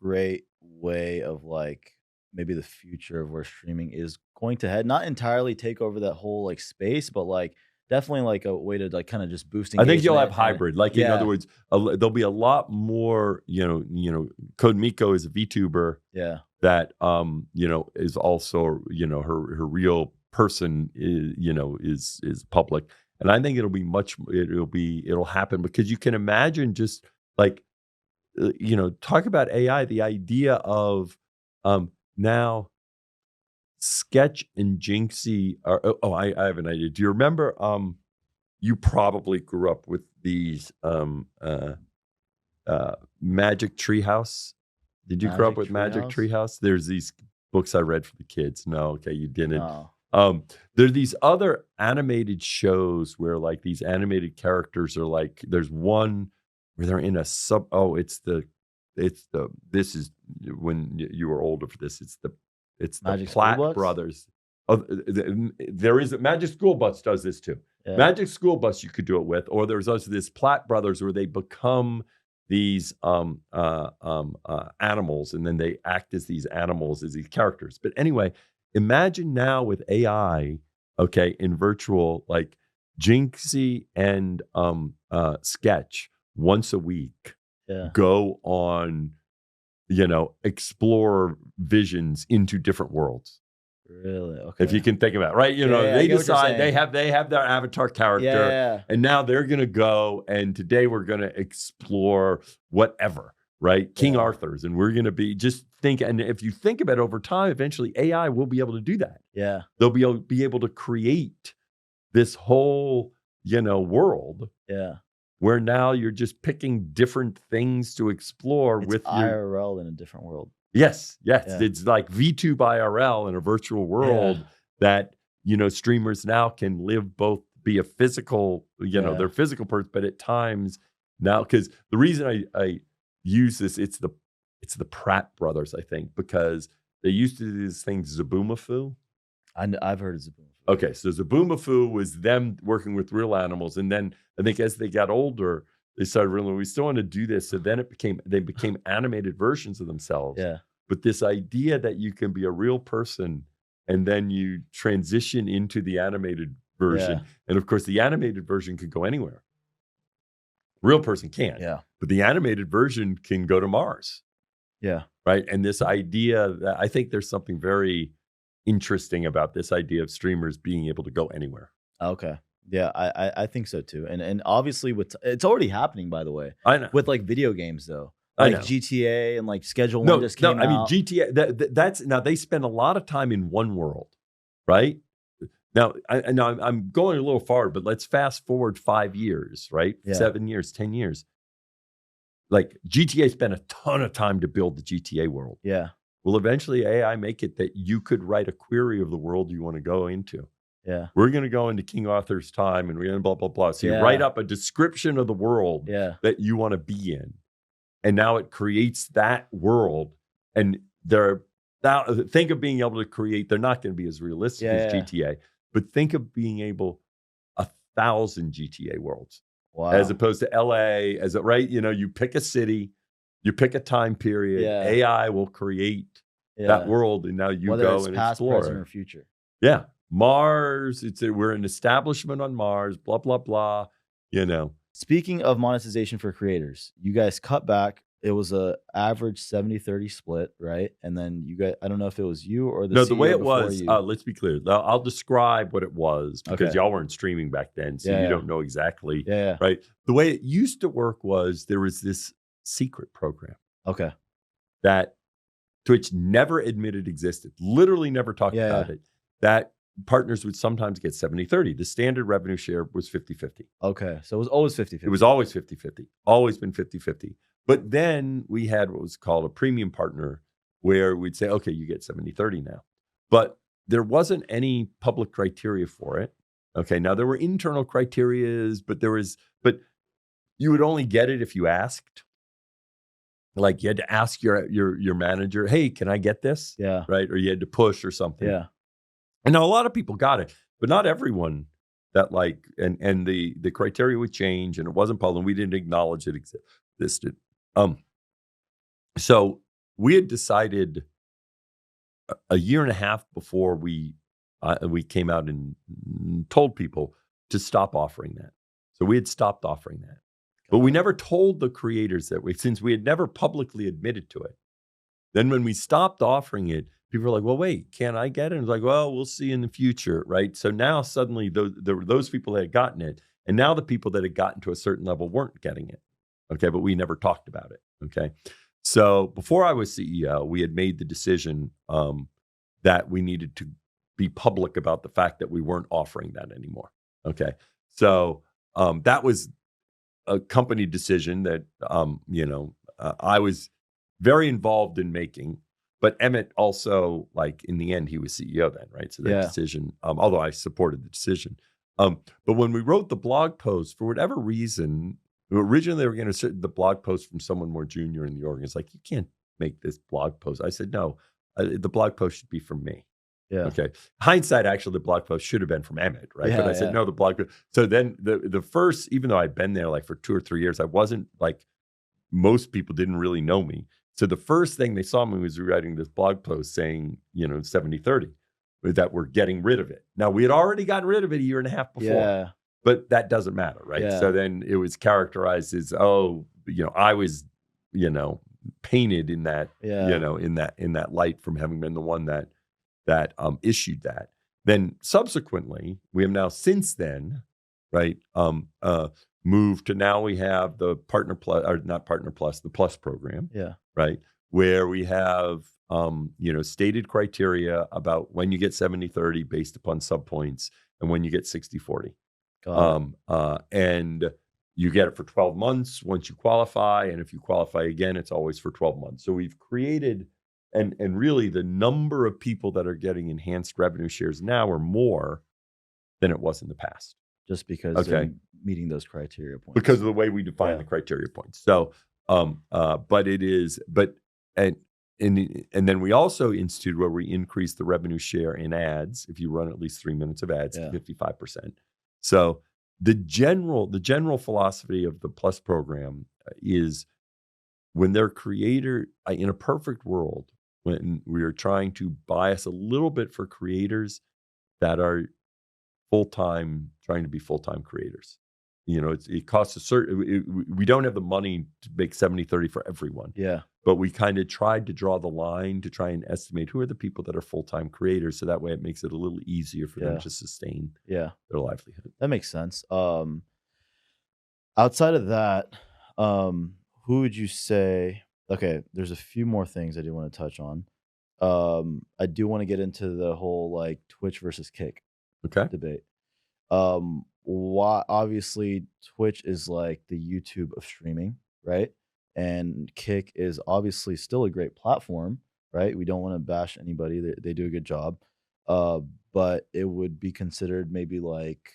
great way of like maybe the future of where streaming is going to head. Not entirely take over that whole like space, but like definitely like a way to like kind of just boost engagement. I think you'll have hybrid. Like in other words, there'll be a lot more, Code Miko is a VTuber. Yeah. That is also, her real person is public. And I think it'll happen because you can imagine just like, talk about AI, the idea of now Sketch and Jinxie are, I have an idea. Do you remember, you probably grew up with these Magic Treehouse. Did you grow up with Magic Treehouse? There's these books I read for the kids. No, okay, you didn't. No. There's these other animated shows where like these animated characters are like, there's one where they're in a it's the this is when you were older for this. It's the Magic Platt Brothers. Oh, there is Magic School Bus does this too. Yeah. Magic School Bus you could do it with, or there's also this Platt Brothers where they become these animals, and then they act as these animals, as these characters. But anyway, imagine now with AI, okay, in virtual, like Jinxie and Sketch once a week go on, explore visions into different worlds. Really? Okay. If you can think about it, right? They decide they have their avatar character, and now they're going to go, and today we're going to explore whatever, right? King Arthur's, and we're going to be and if you think about it over time, eventually AI will be able to do that. Yeah. They'll be able to create this whole, world. Yeah. Where now you're just picking different things to explore with IRL in a different world. Yes. Yeah. It's like VTube IRL in a virtual world that, streamers now can live both, be a physical, their physical person, but at times now, because the reason I use this, it's the Pratt Brothers, I think, because they used to do these things, Zaboomafoo. I've heard of Zaboomafoo. Okay, so Zaboomafoo was them working with real animals, and then I think as they got older, they started realizing we still want to do this. So then they became animated versions of themselves. Yeah. But this idea that you can be a real person and then you transition into the animated version, and of course the animated version can go anywhere. Real person can't. Yeah. But the animated version can go to Mars. Yeah. Right. And this idea that I think there's something very interesting about this idea of streamers being able to go anywhere. Okay. Yeah, I think so too. And obviously it's already happening, by the way. I know. With like video games though. Like GTA and like Schedule 1 just came out. I mean GTA that's now they spend a lot of time in one world, right? Now I'm going a little far, but let's fast forward 5 years, right? Yeah. 7 years, 10 years. Like GTA spent a ton of time to build the GTA world. Yeah. Will eventually AI make it that you could write a query of the world you want to go into? Yeah. We're going to go into King Arthur's time and we're going to blah, blah, blah. So you write up a description of the world that you want to be in. And now it creates that world. And think of being able to create, they're not going to be as realistic as GTA, but think of being able 1,000 GTA worlds. Wow. As opposed to LA, right? You pick a city, you pick a time period, AI will create that world, and now you go and past, explore. Present, or future. Yeah. Mars, we're an establishment on Mars, blah, blah, blah, Speaking of monetization for creators, you guys cut back. It was a average 70-30 split, right? And then you guys, I don't know if it was you or the way it was, let's be clear. I'll describe what it was because y'all weren't streaming back then, so you don't know exactly, right? The way it used to work was there was this secret program. Okay. That Twitch never admitted existed, literally never talked about it. That partners would sometimes get 70-30. The standard revenue share was 50-50. Okay. So it was always 50-50. It was always 50-50. Always been 50-50. But then we had what was called a premium partner where we'd say, okay, you get 70-30 now. But there wasn't any public criteria for it. Okay. Now there were internal criterias, but you would only get it if you asked. Like you had to ask your manager, hey, can I get this? Yeah. Right. Or you had to push or something. Yeah. And now a lot of people got it, but not everyone that and the criteria would change and it wasn't public. We didn't acknowledge it existed. So we had decided a year and a half before we came out and told people to stop offering that. So we had stopped offering that. But we never told the creators that since we had never publicly admitted to it. Then when we stopped offering it, people were like, well, wait, can I get it? And it's like, well, we'll see in the future, right? So now suddenly there were those people that had gotten it. And now the people that had gotten to a certain level weren't getting it. Okay, but we never talked about it. Okay. So before I was CEO, we had made the decision that we needed to be public about the fact that we weren't offering that anymore. Okay. So that was a company decision that, I was very involved in making, but Emmett also, like in the end, he was CEO then, right? So that decision, although I supported the decision. But when we wrote the blog post, for whatever reason, Originally, they were going to the blog post from someone more junior in the org. It's like, you can't make this blog post. I said, no, the blog post should be from me. Yeah. Okay. Hindsight, actually, the blog post should have been from Emmett, right? Yeah, but I said, no, the blog post. So then the first, even though I'd been there like for 2 or 3 years, I wasn't like, most people didn't really know me. So the first thing they saw me was writing this blog post saying, 70-30, that we're getting rid of it. Now, we had already gotten rid of it a year and a half before. Yeah. But that doesn't matter, right? Yeah. So then it was characterized as, I was, painted in that, in that light from having been the one that issued that. Then subsequently, we have now since then, right, moved to now we have the Partner Plus, or not Partner Plus, the Plus program, right, where we have stated criteria about when you get 70-30 based upon subpoints and when you get 60-40. And you get it for 12 months once you qualify. And if you qualify again, it's always for 12 months. So we've created, and really the number of people that are getting enhanced revenue shares now are more than it was in the past. Just because they're meeting those criteria points. Because of the way we define the criteria points. So, and then we also instituted where we increase the revenue share in ads if you run at least 3 minutes of ads to 55%. So the general philosophy of the Plus program is when they're creator, in a perfect world, when we are trying to bias a little bit for creators that are full-time, trying to be full-time creators. It costs a certain, we don't have the money to make 70-30 for everyone. Yeah. But we kind of tried to draw the line to try and estimate who are the people that are full-time creators. So that way it makes it a little easier for them to sustain their livelihood. That makes sense. Outside of that, who would you say, okay, there's a few more things I do want to touch on. I do want to get into the whole like Twitch versus Kick debate. Why obviously Twitch is like the YouTube of streaming, right? And Kick is obviously still a great platform, right? We don't want to bash anybody. They do a good job. But it would be considered maybe like,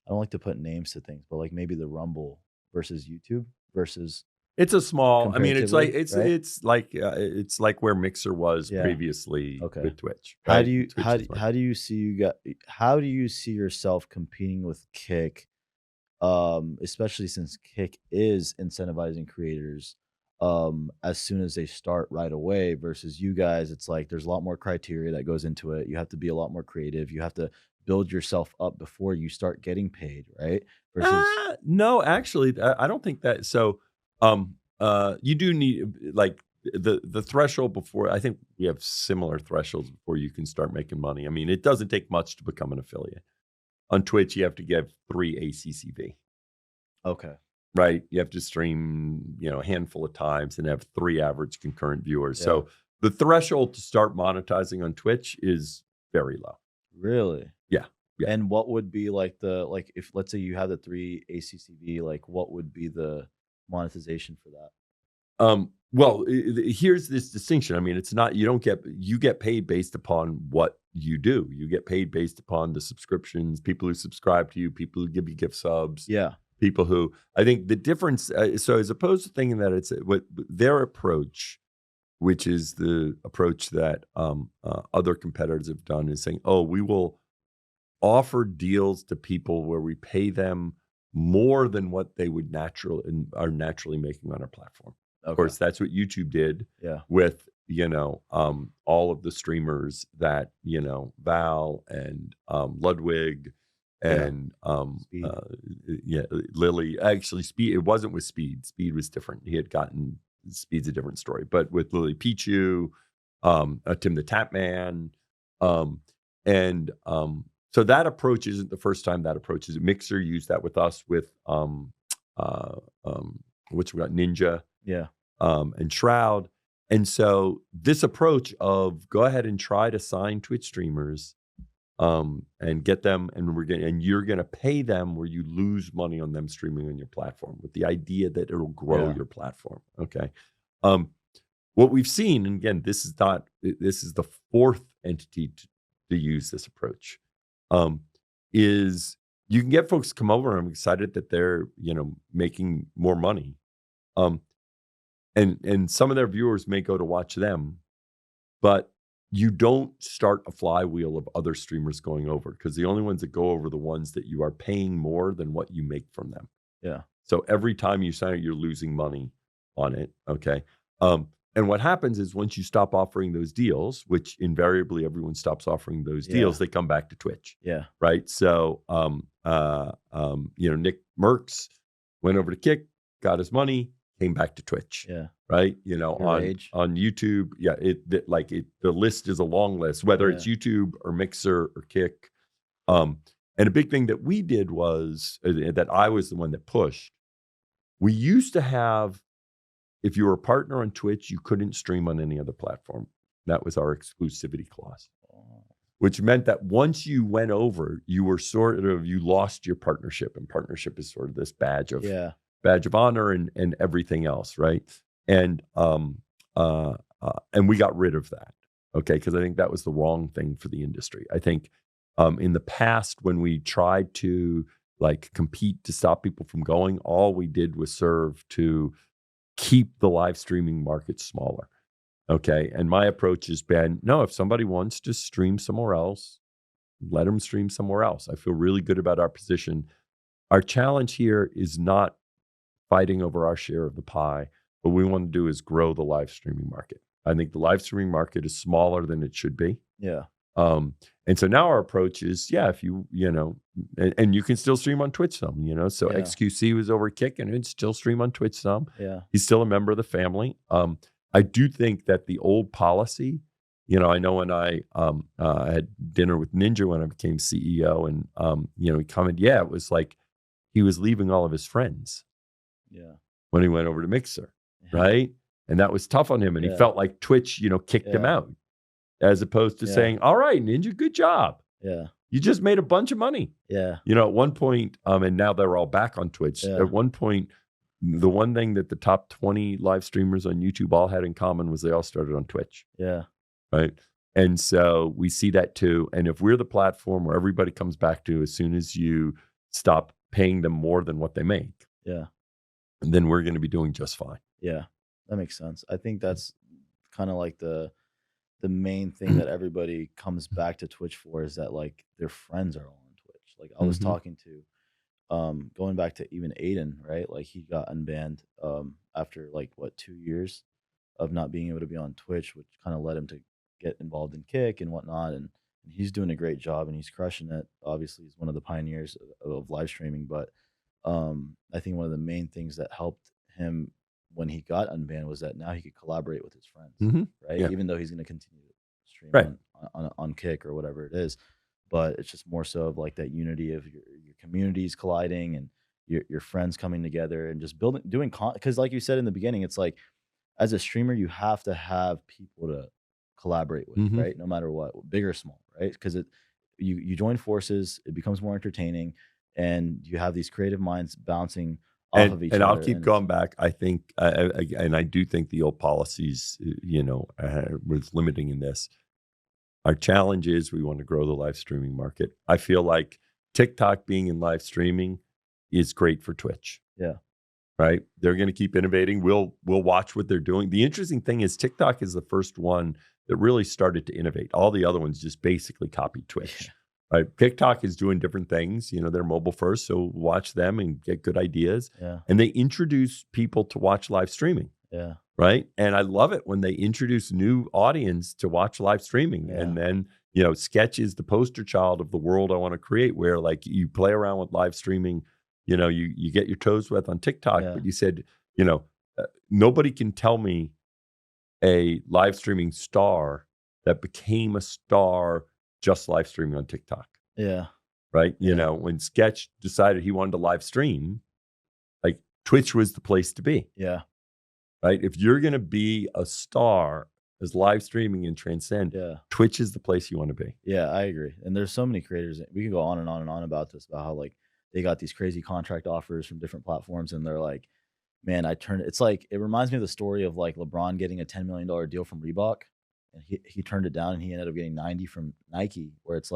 I don't like to put names to things, but like maybe the Rumble versus YouTube versus. It's a small. I mean, it's like it's like where Mixer was previously with Twitch. Right? How do you see yourself competing with Kick, especially since Kick is incentivizing creators as soon as they start right away versus you guys? It's like there's a lot more criteria that goes into it. You have to be a lot more creative. You have to build yourself up before you start getting paid, right? Versus no, actually, I don't think that. So. You do need like the threshold before. I think we have similar thresholds before you can start making money. I mean, it doesn't take much to become an affiliate. On Twitch, you have to give 3 ACCV. Okay. Right. You have to stream, a handful of times and have 3 average concurrent viewers. Yeah. So the threshold to start monetizing on Twitch is very low. Really? Yeah. Yeah. And what would be like if let's say you have the 3 ACCV, like what would be the monetization for that? Well, here's this distinction. I mean, it's not, you get paid based upon what you do. You get paid based upon the subscriptions, people who subscribe to you, people who give you gift subs. Yeah. People who, I think the difference, so as opposed to thinking that it's what their approach, which is the approach that other competitors have done, is saying, oh, we will offer deals to people where we pay them more than what they would are naturally making on our platform. Okay. Of course, that's what YouTube did with, all of the streamers that, Val and Ludwig and Lily. Actually, Speed, it wasn't with Speed. Speed was different. He had gotten, Speed's a different story. But with Lily Pichu, Tim the Tap Man, so that approach isn't the first time that approach is. Mixer used that with us with which we got Ninja, and Shroud. And so this approach of go ahead and try to sign Twitch streamers, and get them, and you're gonna pay them where you lose money on them streaming on your platform, with the idea that it'll grow your platform. Okay. What we've seen, and again, this is the 4th entity to use this approach. Is you can get folks to come over. I'm excited that they're, making more money. And some of their viewers may go to watch them, but you don't start a flywheel of other streamers going over, because the only ones that go over are the ones that you are paying more than what you make from them. Yeah. So every time you sign it, you're losing money on it. Okay. And what happens is once you stop offering those deals, which invariably everyone stops offering those deals, they come back to Twitch. Yeah. Right. So, Nick Merckx went over to Kick, got his money, came back to Twitch. Yeah. Right. On YouTube. Yeah. The list is a long list, whether it's YouTube or Mixer or Kick. And a big thing that we did was that I was the one that pushed. We used to have, if you were a partner on Twitch, you couldn't stream on any other platform. That was our exclusivity clause, which meant that once you went over, you were you lost your partnership, and partnership is sort of this badge of honor and everything else, right? And we got rid of that, okay? Because I think that was the wrong thing for the industry. I think in the past, when we tried to compete to stop people from going, all we did was serve to keep the live streaming market smaller. Okay. And my approach has been, no, if somebody wants to stream somewhere else, let them stream somewhere else. I feel really good about our position. Our challenge here is not fighting over our share of the pie. What we want to do is grow the live streaming market. I think the live streaming market is smaller than it should be. Yeah. And so now our approach is, if you and you can still stream on Twitch some, so XQC was over Kick and he'd still stream on Twitch some. Yeah. He's still a member of the family. I do think that the old policy, I know when I had dinner with Ninja when I became CEO, and he commented, it was like he was leaving all of his friends. Yeah. When he went over to Mixer, right? And that was tough on him, and he felt like Twitch, kicked him out. As opposed to saying, all right, Ninja, good job. Yeah. You just made a bunch of money. Yeah. At one point, and now they're all back on Twitch. At one point, the one thing that the top 20 live streamers on YouTube all had in common was they all started on Twitch. Yeah. Right. And so we see that too. And if we're the platform where everybody comes back to as soon as you stop paying them more than what they make, then we're going to be doing just fine. Yeah. That makes sense. I think that's kind of like the main thing that everybody comes back to Twitch for, is that their friends are all on Twitch. I was talking to, going back to even Adin, right? He got unbanned after 2 years of not being able to be on Twitch, which kind of led him to get involved in Kick and whatnot. And he's doing a great job and he's crushing it. Obviously, he's one of the pioneers of live streaming. But I think one of the main things that helped him when he got unbanned was that now he could collaborate with his friends, right? Yeah. Even though he's going to continue to stream on Kick or whatever it is, but it's just more so of that unity of your communities colliding and your friends coming together and just doing because like you said in the beginning, it's as a streamer you have to have people to collaborate with, right? No matter what, big or small, right? Because you join forces, it becomes more entertaining, and you have these creative minds bouncing off of each other. And I'll keep going back. I think, and I do think the old policies, was limiting in this. Our challenge is we want to grow the live streaming market. I feel like TikTok being in live streaming is great for Twitch. Yeah. Right. They're going to keep innovating. We'll watch what they're doing. The interesting thing is TikTok is the first one that really started to innovate. All the other ones just basically copied Twitch. Yeah. Right. TikTok is doing different things. They're mobile first, so watch them and get good ideas. Yeah. And they introduce people to watch live streaming. Yeah. Right. And I love it when they introduce new audience to watch live streaming. Yeah. And then, Sketch is the poster child of the world I want to create, where you play around with live streaming, you get your toes wet on TikTok, but you said, nobody can tell me a live streaming star that became a star just live streaming on TikTok. Yeah. Right. When Sketch decided he wanted to live stream, Twitch was the place to be. Yeah. Right. If you're going to be a star as live streaming and transcend, Twitch is the place you want to be. Yeah, I agree. And there's so many creators. We can go on and on and on about this, about how they got these crazy contract offers from different platforms. And they're like, man, it reminds me of the story of LeBron getting a $10 million deal from Reebok. And he turned it down and he ended up getting 90 from Nike, where it's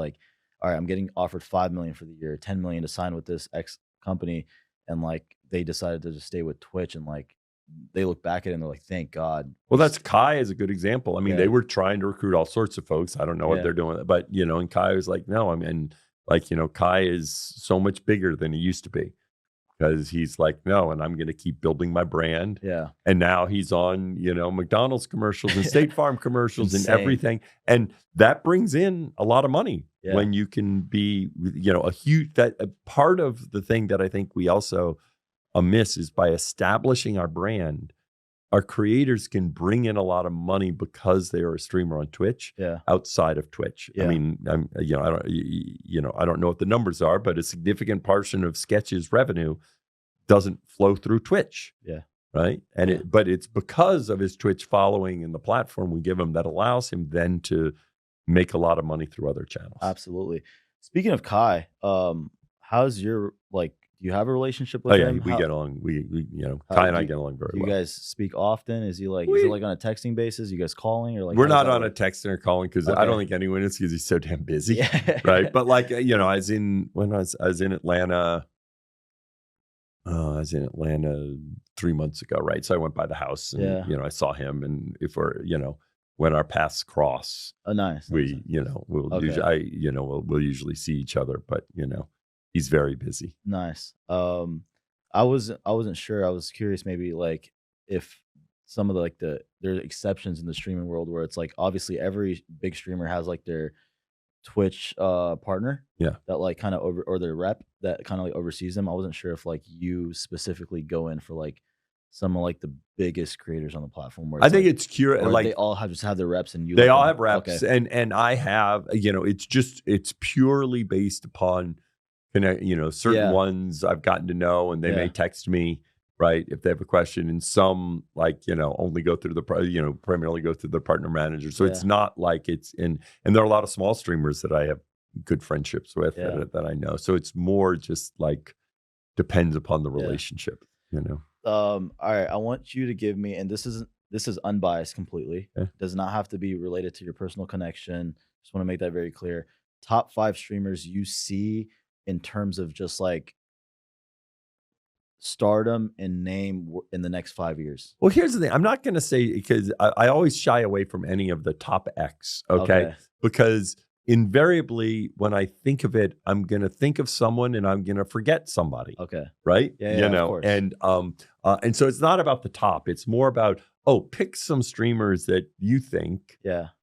all right, I'm getting offered 5 million for the year, 10 million to sign with this X company, and like they decided to just stay with Twitch, and like they look back at it and they're like, thank God. Well, that's Kai is a good example. I mean, they were trying to recruit all sorts of folks. I don't know what they're doing, but and Kai was like, no, I mean, like, Kai is so much bigger than he used to be. Because he's like, no, and I'm going to keep building my brand. Yeah. And now he's on, McDonald's commercials and State Farm commercials and everything. And that brings in a lot of money when you can be, a huge, part of the thing that I think we also miss is by establishing our brand, our creators can bring in a lot of money because they are a streamer on Twitch outside of Twitch. I mean, I don't know what the numbers are, but a significant portion of Sketch's revenue doesn't flow through Twitch. Yeah. Right. And but it's because of his Twitch following and the platform we give him that allows him then to make a lot of money through other channels. Absolutely. Speaking of Kai, how's your do you have a relationship with him? We get along. We Kai and I get along very well. Do you guys speak often? Is he like, is it like on a texting basis? You guys calling or like? We're not on a texting or calling because I don't think anyone is because he's so damn busy, right? But like, when I was in Atlanta, I was in Atlanta 3 months ago, right? So I went by the house and I saw him, and if we're when our paths cross, nice. We we'll usually we'll usually see each other, but he's very busy. Nice. I wasn't sure. I was curious, maybe like if some of the there's exceptions in the streaming world where it's like obviously every big streamer has like their Twitch partner, that like kind of or their rep that kind of like oversees them. I wasn't sure if like you specifically go in for like some of like the biggest creators on the platform. Where I think it's like they all just have their reps, and they all have reps, and I have it's purely based upon certain ones I've gotten to know, and they may text me, right, if they have a question, and some only go through primarily go through their partner manager. So it's not like it's and there are a lot of small streamers that I have good friendships with that I know. So it's more just like depends upon the relationship, All right, I want you to give me, and this is unbiased completely. Does not have to be related to your personal connection. Just want to make that very clear. Top 5 streamers you see in terms of just like stardom and name in the next 5 years? Well, here's the thing. I'm not going to say, because I always shy away from any of the top X, okay? Because invariably, when I think of it, I'm going to think of someone and I'm going to forget somebody. Okay. Right? Of course. And so it's not about the top. It's more about, pick some streamers that you think are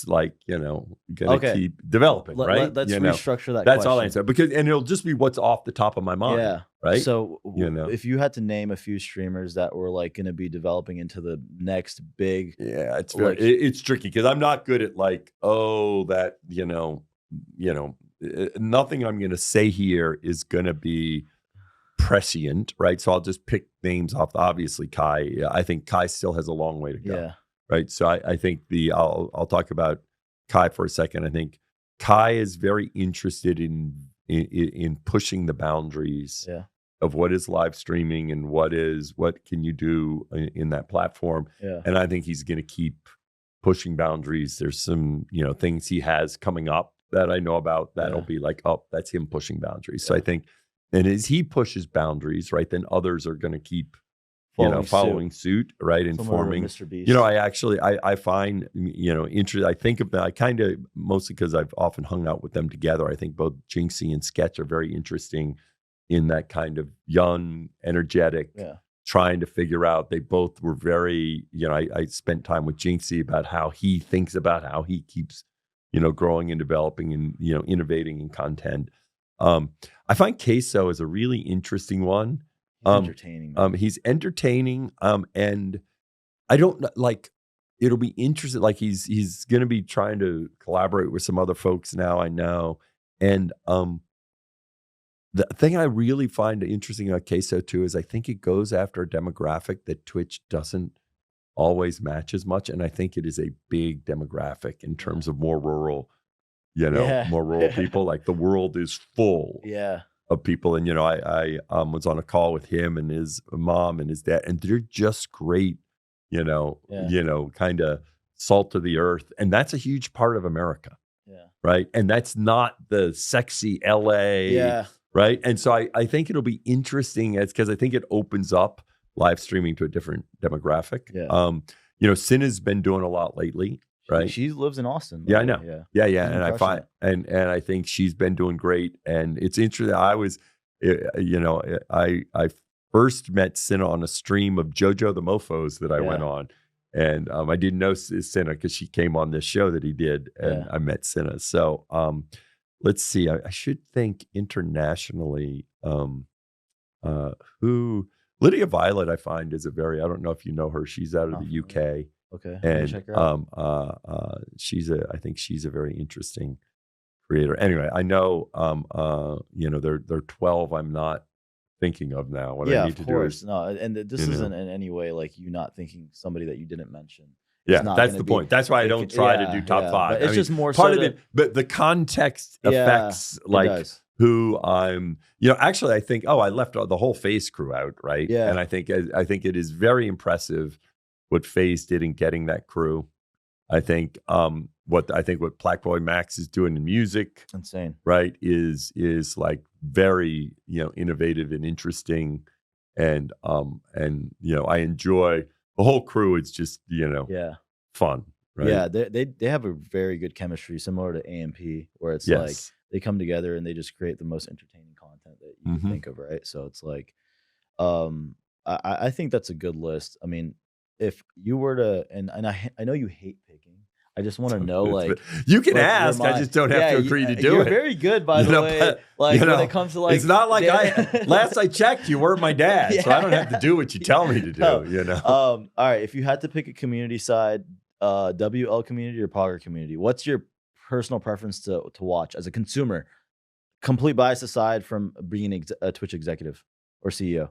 like, going to keep developing, right? Let's restructure that. That's all I said, and it'll just be what's off the top of my mind. Yeah. Right. So if you had to name a few streamers that were like going to be developing into the next big, it's very, it's tricky because I'm not good at like, nothing I'm going to say here is going to be prescient, right? So I'll just pick names off. Obviously, Kai. I think Kai still has a long way to go. Yeah. Right. So I think I'll talk about Kai for a second. I think Kai is very interested in pushing the boundaries of what is live streaming and what can you do in that platform. Yeah. And I think he's going to keep pushing boundaries. There's some things he has coming up that I know about that'll be like, that's him pushing boundaries. So I think, and as he pushes boundaries, right, then others are going to keep following suit, right, and forming. Mr. Beast. I find interest. I think of that. I kind of, mostly because I've often hung out with them together. I think both Jinxie and Sketch are very interesting in that kind of young, energetic, trying to figure out. They both were very. I spent time with Jinxie about how he thinks about how he keeps, growing and developing and innovating in content. I find Queso is a really interesting one. He's entertaining. He's entertaining. And I don't like. It'll be interesting. Like he's going to be trying to collaborate with some other folks now. I know. And the thing I really find interesting about Queso too is I think it goes after a demographic that Twitch doesn't always match as much, and I think it is a big demographic in terms of more rural. More rural people. Like the world is full. Of people, and I was on a call with him and his mom and his dad, and they're just great, kind of salt of the earth, and that's a huge part of America, right? And that's not the sexy LA, right? And so I think it'll be interesting because I think it opens up live streaming to a different demographic. You know, Cinna's been doing a lot lately, right? She lives in Austin. Yeah, I know. Yeah. And I find and I think she's been doing great. And it's interesting. I was, you know, I first met Cinna on a stream of JoJo the Mofos that I went on. And I didn't know Cinna because she came on this show that he did, and I met Cinna. So let's see. I should think internationally. Who Lydia Violet I find is I don't know if you know her. She's out of the UK. Okay, and check her out. I think she's a very interesting creator. Anyway, I know you know, they're 12. I'm not thinking of now. What I need to do is, no, and this isn't in any way like you not thinking somebody that you didn't mention. Yeah, that's the point. That's why I don't try to do top 5. It's just more part of it, but the context affects like who I'm. You know, actually, I think I left the whole FaZe crew out, right? Yeah, and I think it is very impressive what FaZe did in getting that crew. I think what Black Boy Max is doing in music, insane, right? Is like very, you know, innovative and interesting, and you know, I enjoy the whole crew. It's just, you know, fun, right? Yeah, they have a very good chemistry, similar to AMP, where it's like they come together and they just create the most entertaining content that you can think of, right? So it's like, I think that's a good list. I mean, if you were to, and I know you hate picking. I just want to know, like, you can ask. I just don't have to agree to do you're it. You're very good, by the way. But, like, when it comes to like, it's not like last I checked, you weren't my dad, so I don't have to do what you tell me to do. No. You know. All right, if you had to pick a community side, WL community or Pogger community, what's your personal preference to watch as a consumer? Complete bias aside from being a Twitch executive or CEO.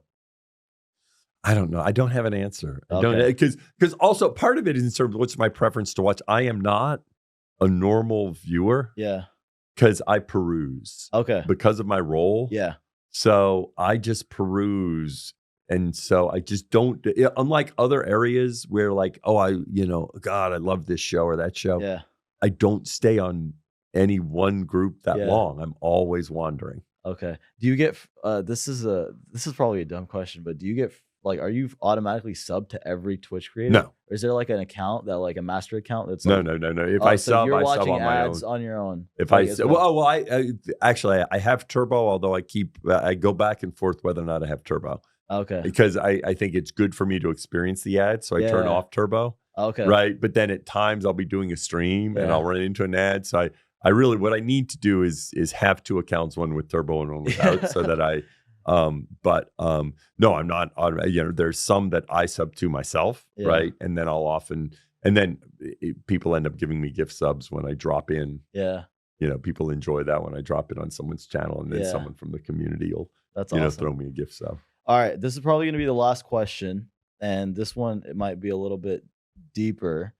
I don't know. I don't have an answer. I don't, because also part of it is in terms of what's my preference to watch. I am not a normal viewer. Yeah. Because I peruse. Okay. Because of my role. Yeah. So I just peruse. And so I just don't, unlike other areas where like, God, I love this show or that show. Yeah. I don't stay on any one group that long. I'm always wandering. Okay. Do you get, this is probably a dumb question, but do you get, like, are you automatically subbed to every Twitch creator? No. Or is there like an account that, like a master account that's no. like, If I sub, you're I watching sub on my ads own. on your own. If I actually I have Turbo, although I go back and forth whether or not I have Turbo. Okay. Because I think it's good for me to experience the ads, so I turn off Turbo. Okay. Right, but then at times I'll be doing a stream and I'll run into an ad. So I really, what I need to do is have 2 accounts, one with Turbo and one without, so that I. No, I'm not. You know, there's some that I sub to myself, right? And then people end up giving me gift subs when I drop in. Yeah. You know, people enjoy that when I drop it on someone's channel, and then someone from the community will, throw me a gift sub. All right, this is probably going to be the last question, and this one, it might be a little bit deeper.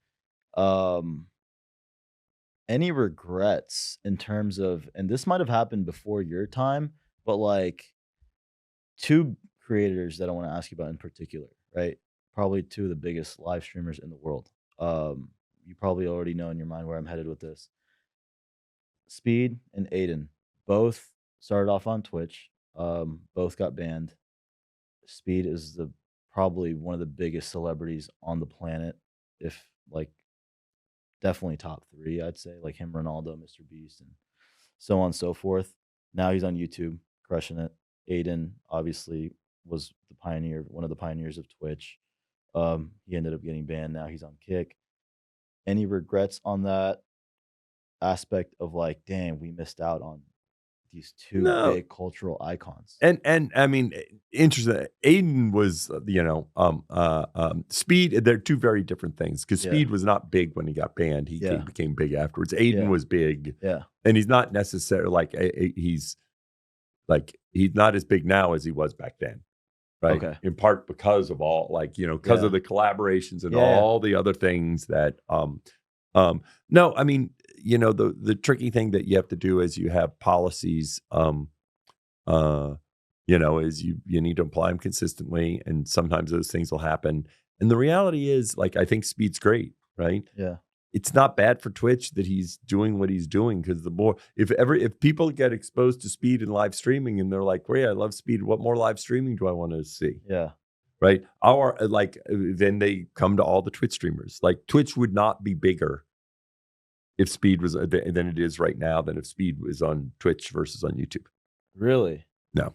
Any regrets in terms of, and this might have happened before your time, but like 2 creators that I want to ask you about in particular, right? Probably 2 of the biggest live streamers in the world. You probably already know in your mind where I'm headed with this. Speed and Adin, both started off on Twitch. Both got banned. Speed is probably one of the biggest celebrities on the planet, if like definitely top 3, I'd say, like him, Ronaldo, Mr. Beast, and so on and so forth. Now he's on YouTube, crushing it. Adin obviously was one of the pioneers of Twitch. He ended up getting banned. Now he's on Kick. Any regrets on that aspect of like, damn, we missed out on these 2 big cultural icons? And I mean, interesting. Adin was, Speed. They're 2 very different things, because Speed was not big when he got banned. He became big afterwards. Adin was big. Yeah. And he's not necessarily like he's not as big now as he was back then, right? Okay. In part because of all, because of the collaborations and all the other things that, no, I mean, the tricky thing that you have to do is you have policies, is you need to apply them consistently, and sometimes those things will happen. And the reality is, like, I think Speed's great, right? Yeah. it's not bad for Twitch that he's doing what he's doing, because the more, if people get exposed to speed and live streaming and they're like, "Great, I love speed. What more live streaming do I want to see?" Yeah. Right. Then they come to all the Twitch streamers. Like, Twitch would not be bigger if speed was than it is right now, than if speed was on Twitch versus on YouTube. Really? No.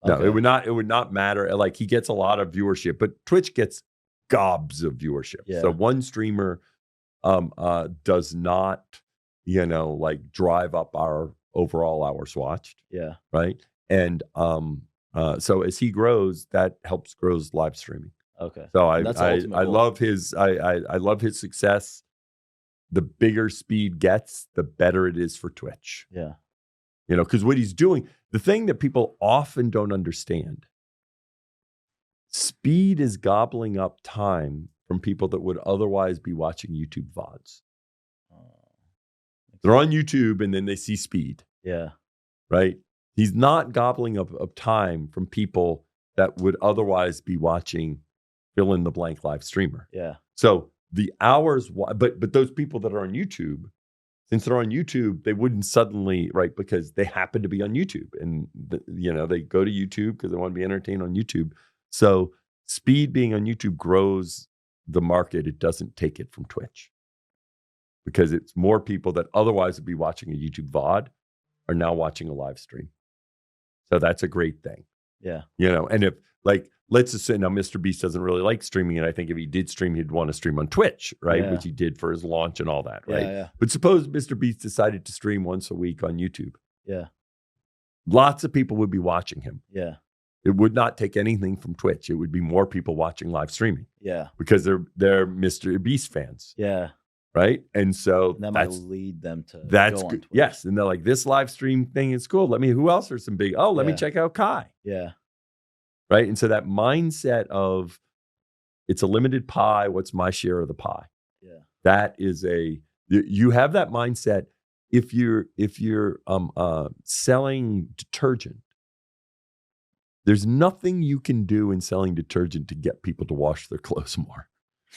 No, it would not matter. Like, he gets a lot of viewership, but Twitch gets gobs of viewership. Yeah. So one streamer does not, like, drive up our overall hours watched. Yeah. Right. And so as he grows, that helps grows live streaming. Okay. So I love his I love his success. The bigger speed gets, the better it is for Twitch. Yeah. Because what he's doing, the thing that people often don't understand, speed is gobbling up time from people that would otherwise be watching YouTube VODs. They're on YouTube and then they see speed. Yeah. Right? He's not gobbling up time from people that would otherwise be watching fill in the blank live streamer. Yeah. So the hours, but those people that are on YouTube, since they're on YouTube, they wouldn't suddenly, right? Because they happen to be on YouTube, and they go to YouTube because they want to be entertained on YouTube. So speed being on YouTube grows the market. It doesn't take it from Twitch, because it's more people that otherwise would be watching a YouTube VOD are now watching a live stream. So that's a great thing. Yeah. And if, like, let's assume now Mr. Beast doesn't really like streaming, and I think if he did stream, he'd want to stream on Twitch, right? Yeah. Which he did for his launch and all that, right? Yeah. But suppose Mr. Beast decided to stream once a week on YouTube. Yeah. Lots of people would be watching him. Yeah. It would not take anything from Twitch. It would be more people watching live streaming. Yeah. Because they're Mr. Beast fans. Yeah. Right. And so that might lead them to that's go on good. Twitch. Yes. And they're like, this live stream thing is cool. Who else are some big? Let me check out Kai. Yeah. Right. And so that mindset of, it's a limited pie, what's my share of the pie? Yeah. That is you have that mindset if you're selling detergent. There's nothing you can do in selling detergent to get people to wash their clothes more.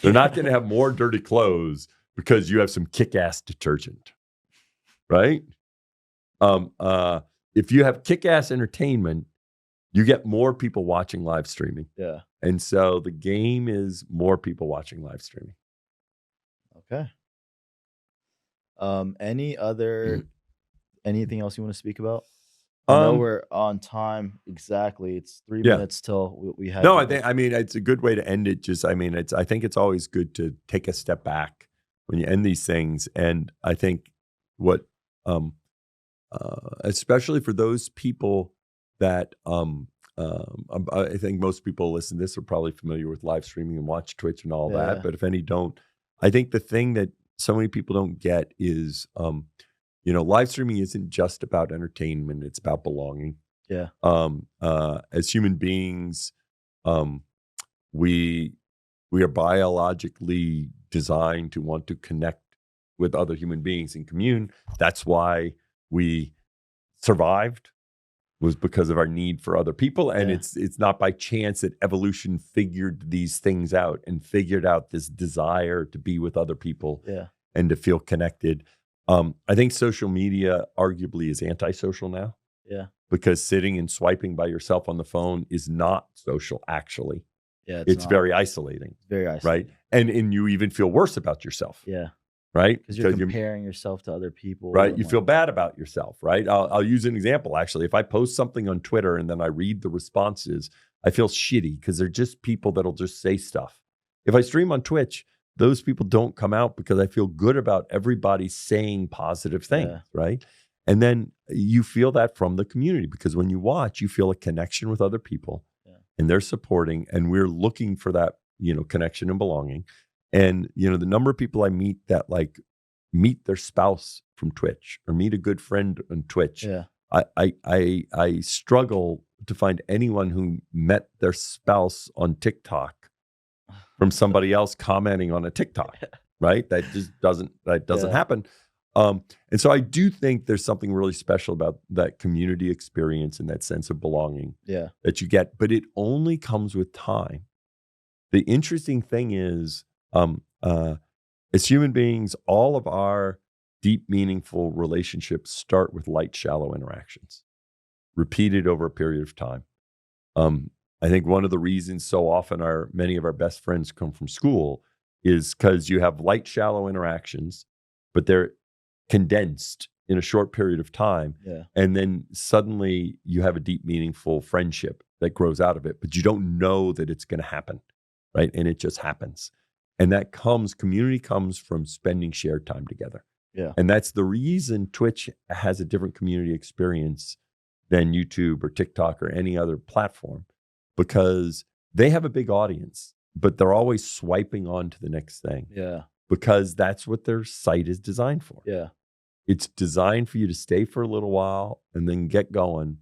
They're not going to have more dirty clothes because you have some kick-ass detergent, right? If you have kick-ass entertainment, you get more people watching live streaming. Yeah. And so the game is more people watching live streaming. Okay. Anything else you want to speak about? I know we're on time exactly. It's 3 minutes till we have. No, I mean, it's a good way to end it. I think it's always good to take a step back when you end these things. And I think especially for those people that, I think most people listen to this are probably familiar with live streaming and watch Twitch and all that. But if any don't, I think the thing that so many people don't get is, live streaming isn't just about entertainment. It's about belonging. Yeah. As human beings, we are biologically designed to want to connect with other human beings and commune. That's why we survived, was because of our need for other people. And it's not by chance that evolution figured these things out and figured out this desire to be with other people and to feel connected. I think social media arguably is antisocial now. Yeah. Because sitting and swiping by yourself on the phone is not social, actually. Yeah. It's very isolating. Very isolating. Right. And you even feel worse about yourself. Yeah. Right. Because you're comparing yourself to other people. Right. You feel bad about yourself. Right. I'll use an example, actually. If I post something on Twitter and then I read the responses, I feel shitty because they're just people that'll just say stuff. If I stream on Twitch, those people don't come out because I feel good about everybody saying positive things, right? And then you feel that from the community, because when you watch, you feel a connection with other people and they're supporting, and we're looking for that, connection and belonging. And, the number of people I meet that meet their spouse from Twitch or meet a good friend on Twitch. Yeah. I struggle to find anyone who met their spouse on TikTok from somebody else commenting on a TikTok, right? That just doesn't happen. And so I do think there's something really special about that community experience and that sense of belonging that you get, but it only comes with time. The interesting thing is, as human beings, all of our deep, meaningful relationships start with light, shallow interactions, repeated over a period of time. I think one of the reasons so often many of our best friends come from school is because you have light, shallow interactions, but they're condensed in a short period of time. Yeah. And then suddenly you have a deep, meaningful friendship that grows out of it, but you don't know that it's going to happen, right? And it just happens. And community comes from spending shared time together. Yeah. And that's the reason Twitch has a different community experience than YouTube or TikTok or any other platform, because they have a big audience, but they're always swiping on to the next thing. Yeah. Because that's what their site is designed for. Yeah. It's designed for you to stay for a little while and then get going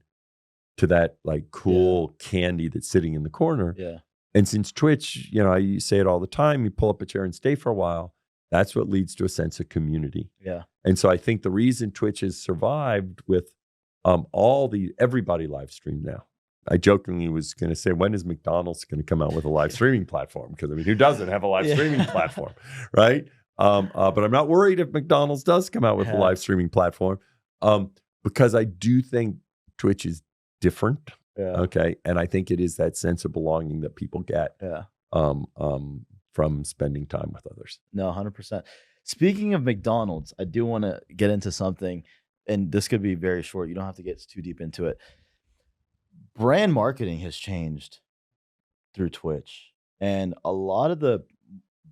to that like cool candy that's sitting in the corner. Yeah. And since Twitch, I say it all the time, you pull up a chair and stay for a while, that's what leads to a sense of community. Yeah. And so I think the reason Twitch has survived with everybody live stream now. I jokingly was going to say, when is McDonald's going to come out with a live streaming platform? Because who doesn't have a live streaming platform, right? But I'm not worried if McDonald's does come out with a live streaming platform, because I do think Twitch is different. Yeah. Okay, and I think it is that sense of belonging that people get from spending time with others. No, 100%. Speaking of McDonald's, I do want to get into something, and this could be very short. You don't have to get too deep into it. Brand marketing has changed through Twitch, and a lot of the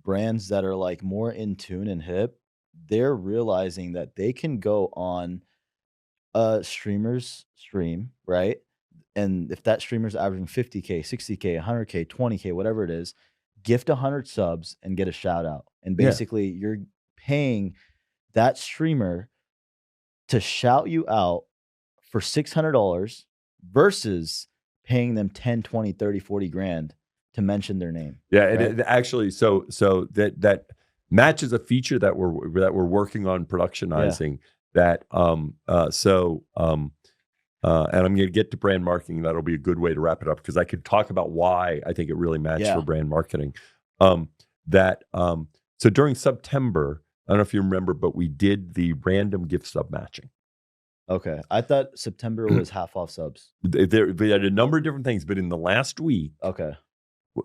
brands that are like more in tune and hip, they're realizing that they can go on a streamer's stream, right? And if that streamer's averaging 50K, 60K, 100K, 20K, whatever it is, gift 100 subs and get a shout out. And basically you're paying that streamer to shout you out for $600 versus paying them 10, 20, 30, 40 grand to mention their name. Yeah, right? it actually, so that matches a feature that we're working on productionizing. That and I'm going to get to brand marketing. That'll be a good way to wrap it up, because I could talk about why I think it really matched for brand marketing. So during September, I don't know if you remember, but we did the random gift sub matching. Okay, I thought September was half off subs. We had a number of different things, but in the last week,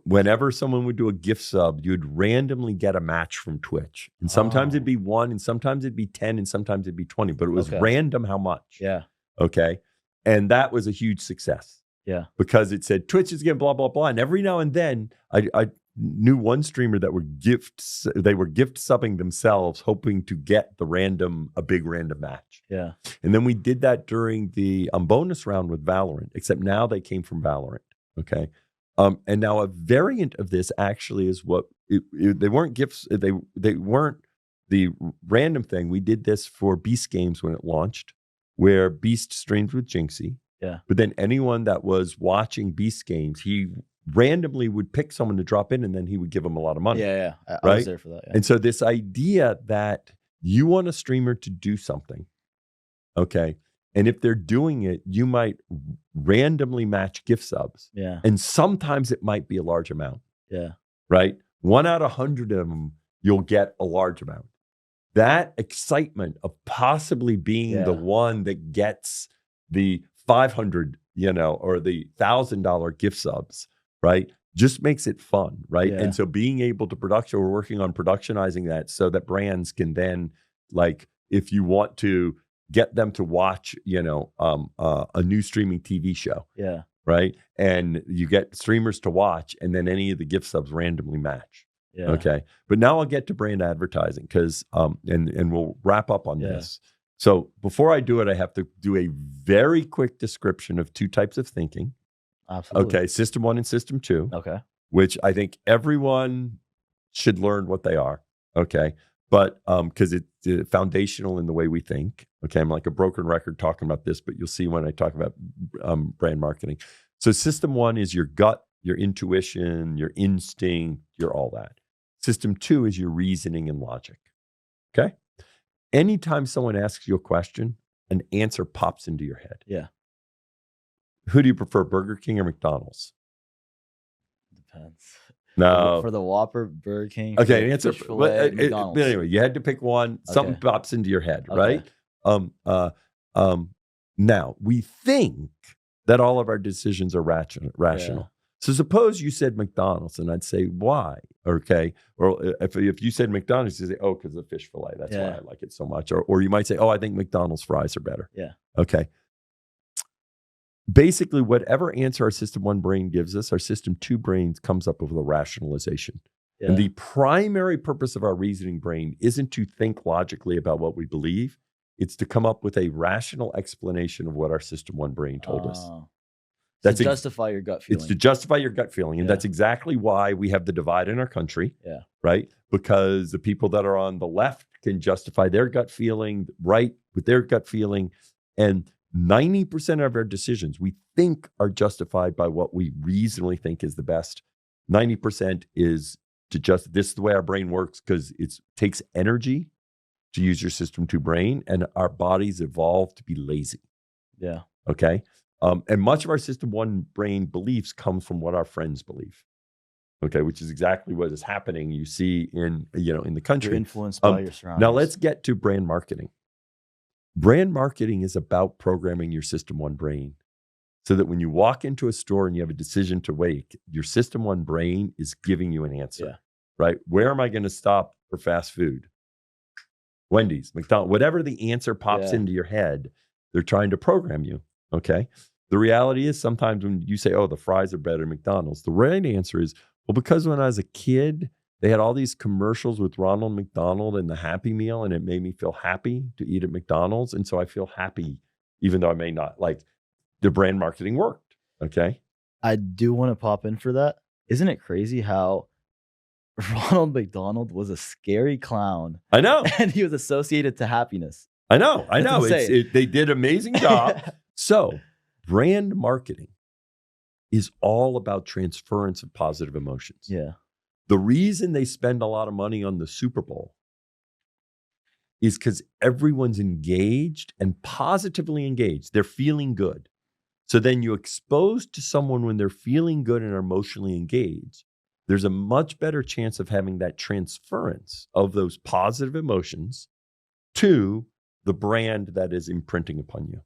whenever someone would do a gift sub, you'd randomly get a match from Twitch. And sometimes it'd be 1, and sometimes it'd be 10, and sometimes it'd be 20, but it was random how much. Yeah. Okay. And that was a huge success. Yeah. Because it said Twitch is getting blah, blah, blah. And every now and then I knew one streamer that were gift subbing themselves, hoping to get a big random match. Yeah. And then we did that during the bonus round with Valorant, except now they came from Valorant. Okay. And now a variant of this actually is they weren't gifts. They weren't the random thing. We did this for Beast Games when it launched, where Beast streamed with Jinxie. Yeah. But then anyone that was watching Beast Games, he randomly would pick someone to drop in, and then he would give them a lot of money. Yeah. I was there for that. Yeah. And so this idea that you want a streamer to do something, okay, and if they're doing it, you might randomly match gift subs. Yeah. And sometimes it might be a large amount. Yeah. Right? 1 out of 100 of them, you'll get a large amount. That excitement of possibly being the one that gets the 500, or the $1,000 gift subs, right, just makes it fun, right? Yeah. And so being able to we're working on productionizing that so that brands can then, like, if you want to get them to watch, a new streaming TV show, right, and you get streamers to watch, and then any of the gift subs randomly match. Yeah. Okay. But now I'll get to brand advertising, because and we'll wrap up on this. So before I do it, I have to do a very quick description of 2 types of thinking. Absolutely. Okay. System 1 and System 2. Okay. Which I think everyone should learn what they are. Okay. But because it's foundational in the way we think. Okay. I'm like a broken record talking about this, but you'll see when I talk about brand marketing. So System 1 is your gut, your intuition, your instinct, your all that. System 2 is your reasoning and logic. Okay? Anytime someone asks you a question, an answer pops into your head. Yeah. Who do you prefer, Burger King or McDonald's? Depends. No. For the Whopper, Burger King. Okay, answer. Filet, McDonald's. But anyway, you had to pick one. Okay. Something pops into your head, right? Now we think that all of our decisions are rational. Yeah. So suppose you said McDonald's, and I'd say why? Okay, or if you said McDonald's, you say, oh, because of the fish fillet. That's why I like it so much. Or you might say, oh, I think McDonald's fries are better. Yeah. Okay. Basically, whatever answer our system 1 brain gives us, our system 2 brain comes up with a rationalization. Yeah. And the primary purpose of our reasoning brain isn't to think logically about what we believe. It's to come up with a rational explanation of what our system 1 brain told us. That's to justify your gut feeling. It's to justify your gut feeling. And that's exactly why we have the divide in our country. Yeah. Right? Because the people that are on the left can justify their gut feeling, right, with their gut feeling. And 90% of our decisions we think are justified by what we reasonably think is the best. 90% is this is the way our brain works because it takes energy to use your system 2 brain, and our bodies evolved to be lazy. Yeah. Okay. And much of our system 1 brain beliefs come from what our friends believe. Okay, which is exactly what is happening. You see in the country. You're influenced by your surroundings. Now let's get to brand marketing. Brand marketing is about programming your system 1 brain so that when you walk into a store and you have a decision to make, your system 1 brain is giving you an answer, right? Where am I going to stop for fast food? Wendy's, McDonald's, whatever the answer pops into your head, they're trying to program you, okay? The reality is sometimes when you say, oh, the fries are better at McDonald's, the right answer is, well, because when I was a kid, they had all these commercials with Ronald McDonald and the Happy Meal, and it made me feel happy to eat at McDonald's. And so I feel happy, even though I may not. Like, the brand marketing worked, okay? I do want to pop in for that. Isn't it crazy how Ronald McDonald was a scary clown? I know. And he was associated to happiness. I know. They did an amazing job. So brand marketing is all about transference of positive emotions. Yeah. The reason they spend a lot of money on the Super Bowl is because everyone's engaged and positively engaged. They're feeling good. So then you expose to someone when they're feeling good and are emotionally engaged, there's a much better chance of having that transference of those positive emotions to the brand that is imprinting upon you.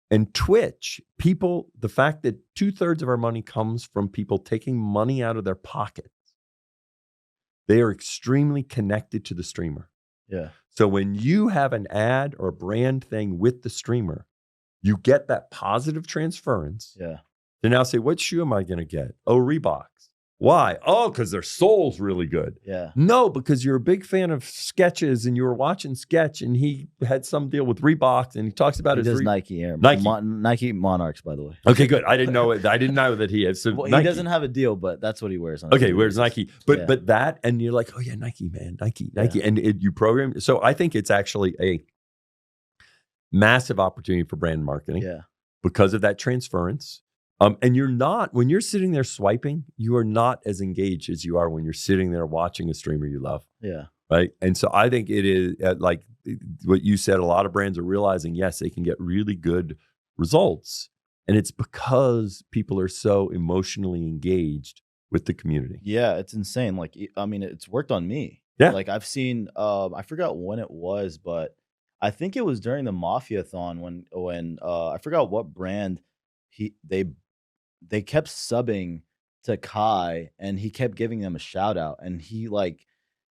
And Twitch, the fact that 2/3 of our money comes from people taking money out of their pocket, they are extremely connected to the streamer. Yeah. So when you have an ad or brand thing with the streamer, you get that positive transference. Yeah. They now say, what shoe am I going to get? Oh, Reeboks. Why? Oh, because their sole's really good. Yeah. No, because you're a big fan of sketches and you were watching Sketch and he had some deal with Reeboks and he talks about his Nike Air. Nike Monarchs, by the way. Okay, good. I didn't know it. I didn't know that he has. So well, he doesn't have a deal, but that's what he wears. Okay, he wears Nike. But that, and you're like, oh yeah, Nike, man, Nike. Yeah. And you program. So I think it's actually a massive opportunity for brand marketing. Yeah. Because of that transference. And when you're sitting there swiping, you are not as engaged as you are when you're sitting there watching a streamer you love. Yeah. Right. And so I think it is like what you said, a lot of brands are realizing, yes, they can get really good results. And it's because people are so emotionally engaged with the community. Yeah. It's insane. Like, I mean, it's worked on me. Yeah. Like I've seen, I forgot when it was, but I think it was during the Mafia-thon when I forgot what brand they kept subbing to Kai and he kept giving them a shout out, and he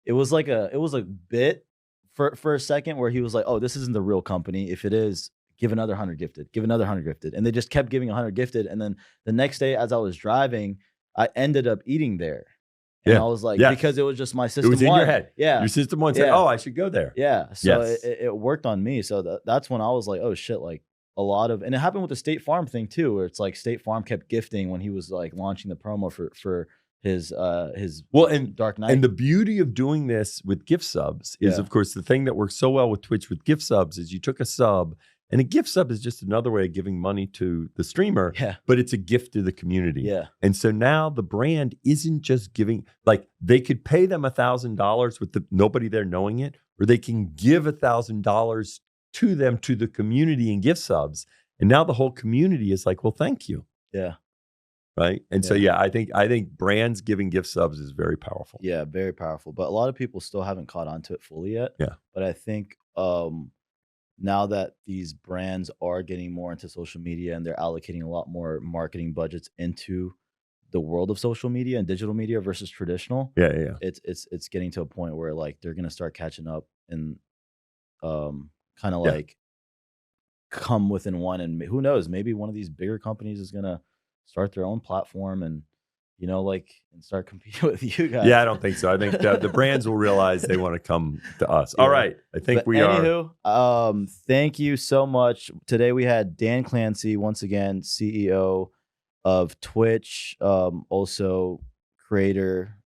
it was a bit for a second where he was like, oh, this isn't the real company. If it is, give another 100 gifted, give another 100 gifted. And they just kept giving 100 gifted. And then the next day as I was driving, I ended up eating there. And I was like, because it was just my system. It was in your head. Yeah. Your system one said, oh, I should go there. Yeah. So it worked on me. So that's when I was like, oh shit, like a lot of, and it happened with the State Farm thing too, where it's like State Farm kept gifting when he was like launching the promo for his Dark Knight. And the beauty of doing this with gift subs is, of course, the thing that works so well with Twitch with gift subs is you took a sub, and a gift sub is just another way of giving money to the streamer, but it's a gift to the community. Yeah. And so now the brand isn't just giving, like they could pay them $1,000 with nobody there knowing it, or they can give $1,000 to them, to the community in gift subs. And now the whole community is like, well, thank you. Yeah. Right. And so, yeah, I think brands giving gift subs is very powerful. Yeah, very powerful. But a lot of people still haven't caught on to it fully yet. Yeah. But I think now that these brands are getting more into social media and they're allocating a lot more marketing budgets into the world of social media and digital media versus traditional, it's getting to a point where like they're gonna start catching up and kind of like come within one. And who knows, maybe one of these bigger companies is gonna start their own platform and like and start competing with you guys. Yeah, I don't think so. I think the brands will realize they want to come to us. All right. I think we are. Thank you so much. Today we had Dan Clancy, once again, CEO of Twitch, also creator,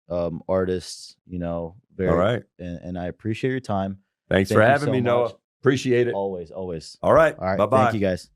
artist, very, all right. And I appreciate your time. Thanks for having me, Noah. Appreciate it. Always. All right. Bye-bye. Thank you guys.